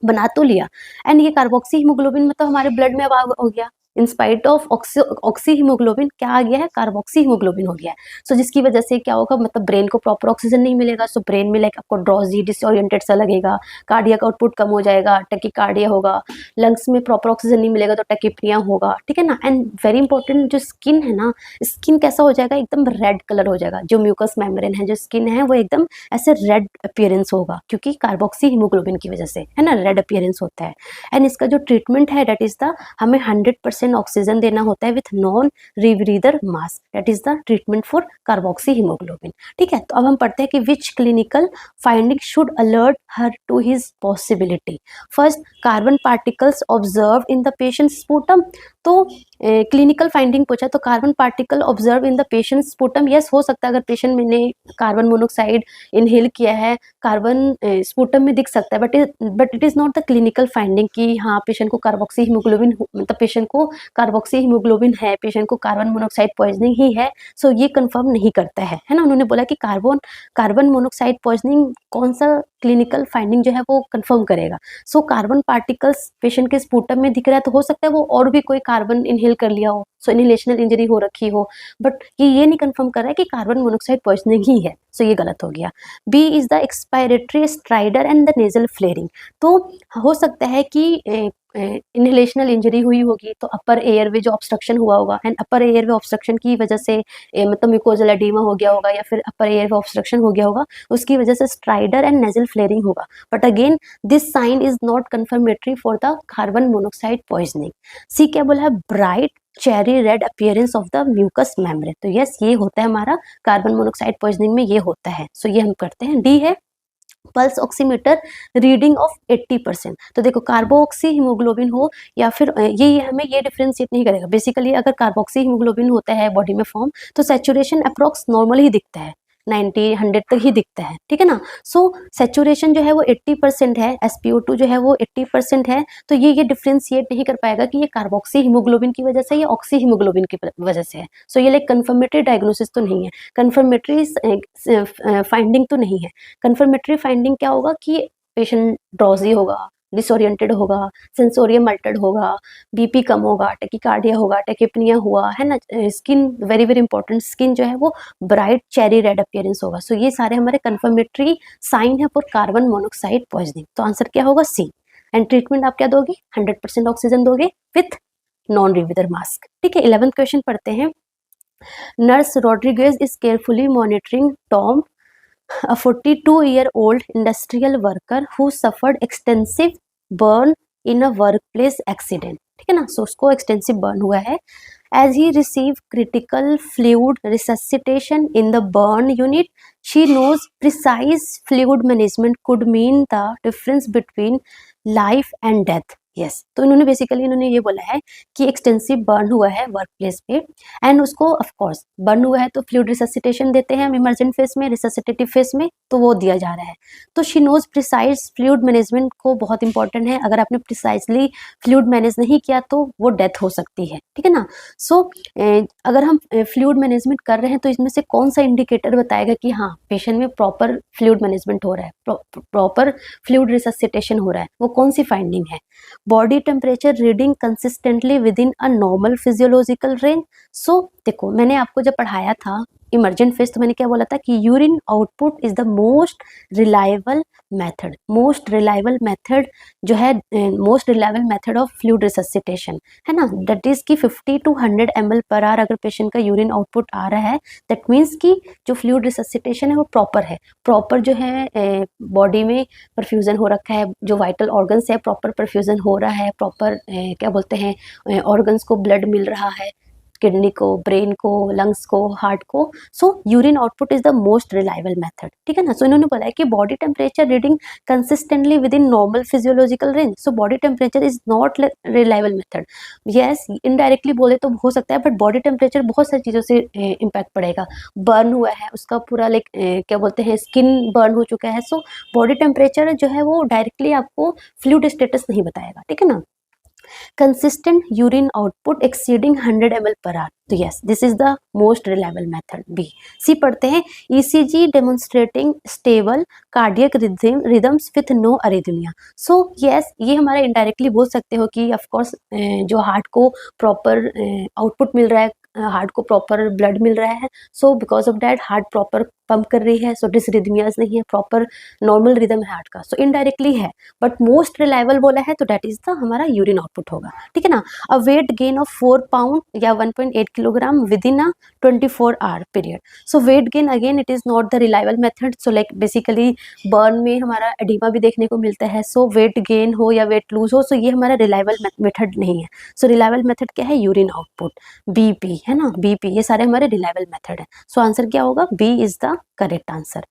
बना तो लिया, एंड ये कार्बोक्सी हीमोग्लोबिन मतलब हमारे ब्लड में अब हो गया. In spite of oxy haemoglobin क्या आ गया है, कार्बोक्सी हीमोग्लोबिन हो गया है. सो जिसकी वजह से क्या होगा, मतलब ब्रेन को प्रॉपर ऑक्सीजन नहीं मिलेगा. सो ब्रेन में लाइक आपको ड्रॉजी, डिसओरिएंटेड सा लगेगा, कार्डियक आउटपुट कम हो जाएगा, टैकीकार्डिया होगा, लंग्स में प्रॉपर ऑक्सीजन नहीं मिलेगा तो टैकीप्निया होगा. ठीक है ना. एंड वेरी इंपॉर्टेंट, जो स्किन है ना, स्किन कैसा हो जाएगा, एकदम रेड कलर हो जाएगा. जो म्यूकस मेम्ब्रेन है, जो स्किन है, वो एकदम ऐसे रेड अपीयरेंस होगा क्योंकि कार्बोक्सी हीमोग्लोबिन की वजह से, है ना, रेड अपीयरेंस होता है. एंड इसका जो ट्रीटमेंट है दैट इज द, हमें 100% ऑक्सीजन देना होता है with non rebreather mask. That is the treatment for carboxyhaemoglobin. ठीक है. तो अब हम पढ़ते हैं कि which clinical finding should alert her to his possibility. First, carbon particles observe in the patient sputum. तो क्लिनिकल फाइंडिंग पूछा तो carbon particle observe in the patient sputum. Yes, हो सकता है अगर पेशेंट ने कार्बन मोनोक्साइड इनहेल किया है, कार्बन स्पूटम में दिख सकता है, but it is not the clinical finding कि हाँ पेशेंट को कार्बोक्सी हीमोग्लोबिन, मतलब पेशेंट को कार्बोक्सी हीमोग्लोबिन है, पेशेंट को कार्बन मोनोक्साइड पॉइजनिंग ही है. सो ये कंफर्म नहीं करता है ना. उन्होंने बोला कि कार्बन मोनोक्साइड पॉइजनिंग कौन सा क्लिनिकल फाइंडिंग जो है वो कंफर्म करेगा. सो कार्बन पार्टिकल्स पेशेंट के स्पूटम में दिख रहा है तो हो सकता है वो और भी कोई कार्बन इनहेल कर लिया हो, सो इनहेलेशनल इंजरी हो रखी हो, बट ये नहीं कंफर्म कर रहा है कि कार्बन मोनोक्साइड पॉइजनिंग ही है. सो ये गलत हो गया. B is the expiratory stridor and the nasal flaring. तो हो सकता है कि इनहेलेशनल इंजरी हुई होगी तो अपर एयरवे जो ऑब्स्ट्रक्शन हुआ होगा, एंड अपर एयरवे ऑब्स्ट्रक्शन की वजह से मतलब म्यूकोजल एडीमा हो गया होगा या फिर अपर एयरवे ऑब्स्ट्रक्शन हो गया होगा, उसकी वजह से स्ट्राइडर एंड नेजल फ्लेयरिंग होगा. But again this sign is not confirmatory for the carbon monoxide poisoning. C क्या बोला है, bright cherry red appearance of the mucous membrane. तो यस, ये होता है हमारा कार्बन मोनोक्साइड पॉइजनिंग में, ये होता है. सो ये हम करते हैं. डी है पल्स ऑक्सीमीटर रीडिंग ऑफ 80%. तो देखो कार्बोक्सी हीमोग्लोबिन हो या फिर ये हमें ये डिफरेंशिएट नहीं करेगा. बेसिकली अगर कार्बोक्सी हीमोग्लोबिन होता है बॉडी में फॉर्म तो सैचुरेशन अप्रॉक्स नॉर्मल ही दिखता है, 90-100 तक ही दिखता है. ठीक है ना. सो सैचुरेशन जो है वो 80% है, SpO2 जो है वो 80% है. तो ये डिफरेंशिएट नहीं कर पाएगा कि ये कार्बोक्सी हीमोग्लोबिन की वजह से या ऑक्सी हीमोग्लोबिन की वजह से है. सो ये लाइक कंफर्मेटरी डायग्नोसिस तो नहीं है, कंफर्मेटरी फाइंडिंग तो नहीं है. कंफर्मेटरी फाइंडिंग क्या होगा कि पेशेंट ड्रॉजी होगा, डिसोरिएंटेड होगा, सेंसोरियम अल्टर्ड होगा, बीपी कम होगा, टैकीकार्डिया होगा, टैकीप्निया हुआ, है ना. Skin very very important, skin जो है वो ब्राइट चेरी रेड अपीयरेंस होगा. सो ये सारे हमारे कंफर्मेटरी साइन है फॉर कार्बन मोनोक्साइड पॉइजनिंग. तो आंसर क्या होगा, सी. एंड ट्रीटमेंट आप क्या दोगे, 100% ऑक्सीजन दोगे विथ नॉन रिविदर मास्क. ठीक है. 11th क्वेश्चन पढ़ते हैं. Nurse Rodriguez is carefully monitoring Tom, a 42-year-old industrial worker who suffered extensive burn in a workplace accident. ठीक है ना. सो उसको एक्सटेंसिव बर्न हुआ है. As he received critical fluid resuscitation in the burn unit, she knows precise fluid management could mean the difference between life and death. Yes. तो इन्होंने basically ये बोला है कि एक्सटेंसिव बर्न हुआ है वर्क प्लेस पे, एंड उसको ऑफकोर्स बर्न हुआ है तो फ्लूइड रिससिटेशन देते हैं हम इमरजेंट फेस में, रिससिटेटिव फेस में, तो वो दिया जा रहा है. तो she knows precise fluid management को बहुत इंपॉर्टेंट है. अगर आपने प्रिसाइजली फ्लूइड मैनेज नहीं किया तो वो डेथ हो सकती है. ठीक है ना. सो अगर हम फ्लूइड मैनेजमेंट कर रहे हैं तो इसमें से कौन सा इंडिकेटर बताएगा कि हाँ पेशेंट में प्रॉपर फ्लूइड मैनेजमेंट हो रहा है, प्रॉपर फ्लूइड रिससिटेशन हो रहा है, वो कौन सी फाइंडिंग है. Body temperature reading consistently within a normal physiological range. So देखो मैंने आपको जब पढ़ाया था इमर्जेंट फेज, तो मैंने क्या बोला था कि urine output is the most reliable method, most reliable method जो है, most reliable method of fluid resuscitation, है ना। दैट इज कि 50 to 100 ml पर आवर अगर पेशेंट का यूरिन आउटपुट आ रहा है, दैट मीन्स कि जो फ्लूइड रिससिटेशन है वो प्रॉपर है, प्रॉपर जो है बॉडी में परफ्यूजन हो रखा है, जो वाइटल ऑर्गन्स है प्रॉपर परफ्यूजन हो रहा है, प्रॉपर क्या बोलते हैं ऑर्गन्स को ब्लड मिल रहा है, किडनी को, ब्रेन को, लंग्स को, हार्ट को। So urine output is the most reliable method, ठीक है ना। सो इन्होंने बोला है कि body temperature reading consistently within normal physiological range, so body temperature is not reliable method. Yes, indirectly बोले तो हो सकता है, बट बॉडी टेम्परेचर बहुत सारी चीज़ों से इम्पैक्ट पड़ेगा। बर्न हुआ है, उसका पूरा लाइक क्या बोलते हैं, स्किन बर्न हो चुका है, सो बॉडी टेम्परेचर जो है वो डायरेक्टली आपको फ्लूइड स्टेटस नहीं बताएगा, ठीक है ना। consistent urine output exceeding 100 ml per hour, तो yes this is the most reliable method. B C पढ़ते हैं, ECG demonstrating stable cardiac rhythms with no arrhythmia. So yes, ये हमारा इनडायरेक्टली बोल सकते हो कि ऑफ कोर्स जो हार्ट को प्रॉपर आउटपुट मिल रहा है, हार्ट को प्रॉपर ब्लड मिल रहा है, so because of that heart proper pump कर रही है, सो डिसरिथमियाज नहीं है, प्रॉपर नॉर्मल रिदम है हार्ट का, सो इनडायरेक्टली है। बट मोस्ट रिलायबल बोला है तो डैट इज द हमारा यूरिन आउटपुट होगा, ठीक है ना। अ वेट गेन ऑफ 4 पाउंड या 1.8 kilogram with in a 24 our period. So weight gain again it is not the reliable method, so like basically burn में हमारा एडिमा भी देखने को मिलता है, सो वेट गेन हो या वेट लूज हो, सो ये हमारा रिलायबल मेथड नहीं है। सो रिलायबल मेथड क्या है, यूरिन आउटपुट, बीपी, है ना, बीपी, ये सारे हमारे रिलायबल मेथड है। सो आंसर क्या होगा, B is the correct answer.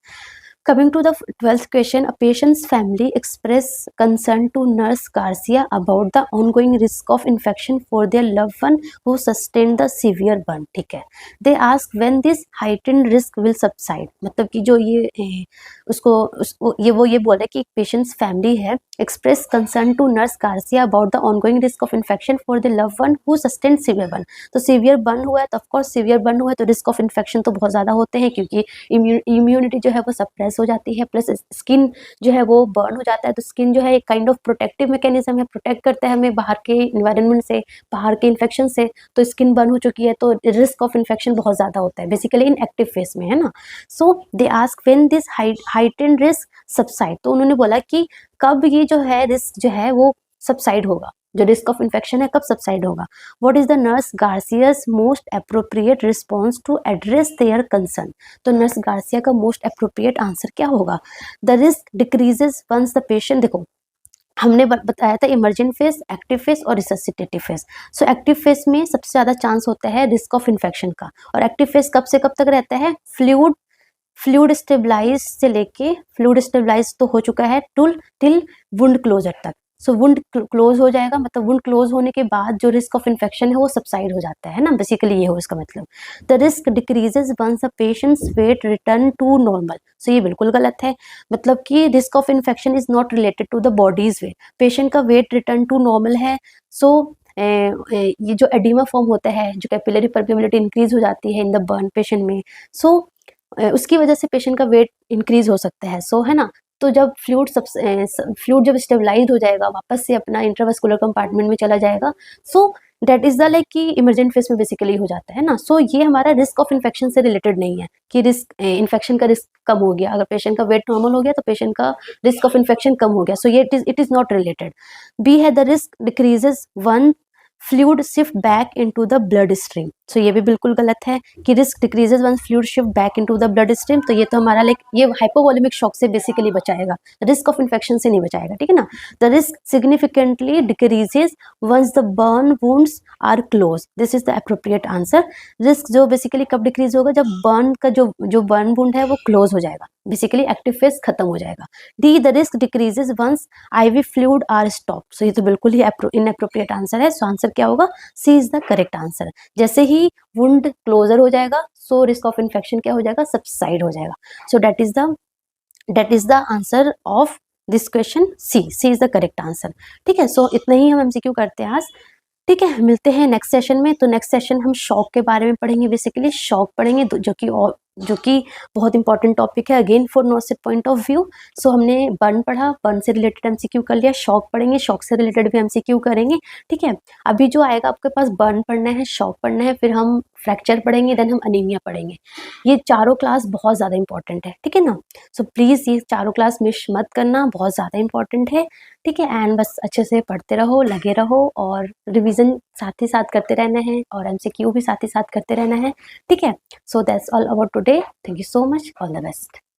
Coming to the 12th question, a patient's family express concern to Nurse Garcia about the ongoing risk of infection for their loved one who sustained the severe burn, ठीक है। They ask when this heightened risk will subside, मतलब कि जो ये उसको ये बोल रहे कि एक पेशेंट्स फैमिली है, express concern to Nurse Garcia about the ongoing risk of infection for the loved one who sustained severe burn। तो severe burn हुआ है तो of course severe burn हुआ है तो risk of infection तो बहुत ज़्यादा होते हैं, क्योंकि इम्यूनिटी जो है वो सप्रेस हो जाती है, प्लस स्किन जो है वो बर्न हो जाता है, तो स्किन जो है एक काइंड ऑफ प्रोटेक्टिव मैकेनिज्म है, प्रोटेक्ट करता है हमें बाहर के इन्वायरमेंट से, बाहर के इन्फेक्शन से। तो स्किन बर्न हो चुकी है तो रिस्क ऑफ इन्फेक्शन बहुत ज़्यादा होता है बेसिकली इन एक्टिव फेस में, है ना। So they ask when this heightened risk subside, तो उन्होंने बोला कि कब ये जो है रिस्क जो है वो सबसाइड होगा, जो रिस्क ऑफ इन्फेक्शन है कब सबसाइड होगा। What is the nurse Garcia's most appropriate response to address their concern, तो नर्स गार्सिया का मोस्ट अप्रोप्रिएट आंसर क्या होगा, the risk decreases once the patient, देखो हमने बताया था इमर्जेंट फेज, एक्टिव फेज और resuscitative phase. So active phase में सबसे ज़्यादा चांस होता है रिस्क ऑफ इन्फेक्शन का, और एक्टिव फेज कब से कब तक रहता है, फ्लूइड स्टेबलाइज से लेके, फ्लूइड स्टेबलाइज तो हो चुका है टिल वुंड क्लोजर तक। सो वुंड क्लोज हो जाएगा, मतलब वुंड क्लोज होने के बाद जो रिस्क ऑफ इन्फेक्शन है वो सबसाइड हो जाता है ना, बेसिकली ये हो इसका मतलब। The risk decreases once the patient's weight return to normal, so ये बिल्कुल गलत है, मतलब कि risk of infection is not related to the body's weight, patient का वेट रिटर्न टू नॉर्मल है। सो ये जो एडिमा फॉर्म होता है, जो कैपिलरी परमेबिलिटी इंक्रीज हो जाती है इन द बर्न पेशेंट में, सो उसकी वजह से पेशेंट का वेट इंक्रीज हो सकता है, सो है ना। तो जब फ्लूइड जब स्टेबलाइज हो जाएगा, वापस से अपना इंट्रावेस्कुलर कंपार्टमेंट में चला जाएगा, so that is the like कि इमरजेंट फेस में बेसिकली हो जाता है ना। सो ये हमारा रिस्क ऑफ इन्फेक्शन से रिलेटेड नहीं है कि रिस्क इन्फेक्शन का रिस्क कम हो गया, अगर पेशेंट का वेट नॉर्मल हो गया तो पेशेंट का रिस्क ऑफ इन्फेक्शन कम हो गया, सो ये it is not related. B है the risk decreases one fluid shift back into the blood stream, so ये भी बिल्कुल गलत है कि risk decreases one fluid shift back into the blood stream, तो ये तो हमारा लाइक ये हाइपोवोलेमिक शॉक से बेसिकली बचाएगा, रिस्क ऑफ इन्फेक्शन से नहीं बचाएगा, ठीक है ना। The risk significantly decreases once the burn wounds are close, this is the appropriate answer. Risk जो बेसिकली कब डिक्रीज होगा, जब बर्न का जो बर्न वुंड है वो क्लोज हो जाएगा, बेसिकली एक्टिव फेज खत्म हो जाएगा। D the risk decreases once IV fluid are stop, so ये तो बिल्कुल ही इनअप्रोप्रिएट आंसर है, सो आंसर क्या होगा, C is the correct answer. जैसे ही वुंड क्लोजर हो जाएगा सो रिस्क ऑफ इन्फेक्शन क्या हो जाएगा, सबसाइड हो जाएगा। So that is the answer of this question, C is the correct answer, ठीक है। सो इतना ही हम एमसीक्यू करते हैं आज, ठीक है। मिलते हैं नेक्स्ट सेशन में, तो नेक्स्ट सेशन हम शॉक के बारे में पढ़ेंगे, बेसिकली शॉक पढ़ेंगे जो कि बहुत इंपॉर्टेंट टॉपिक है again for NORCET point of view. So हमने बर्न पढ़ा, बर्न से रिलेटेड एमसीक्यू कर लिया, शॉक पढ़ेंगे, शॉक से रिलेटेड भी एमसीक्यू करेंगे, ठीक है। अभी जो आएगा आपके पास बर्न पढ़ना है, शॉक पढ़ना है, फिर हम फ्रैक्चर पढ़ेंगे, देन हम अनीमिया पढ़ेंगे। ये चारों क्लास बहुत ज़्यादा इंपॉर्टेंट है, ठीक है ना। सो प्लीज़ ये चारों क्लास मिस मत करना, बहुत ज़्यादा इंपॉर्टेंट है, ठीक है। एंड बस अच्छे से पढ़ते रहो, लगे रहो, और रिविज़न साथ ही साथ करते रहना है, और एमसीक्यू भी साथ ही साथ करते रहना है, ठीक है। So that's all about today. Thank you so much, all the best.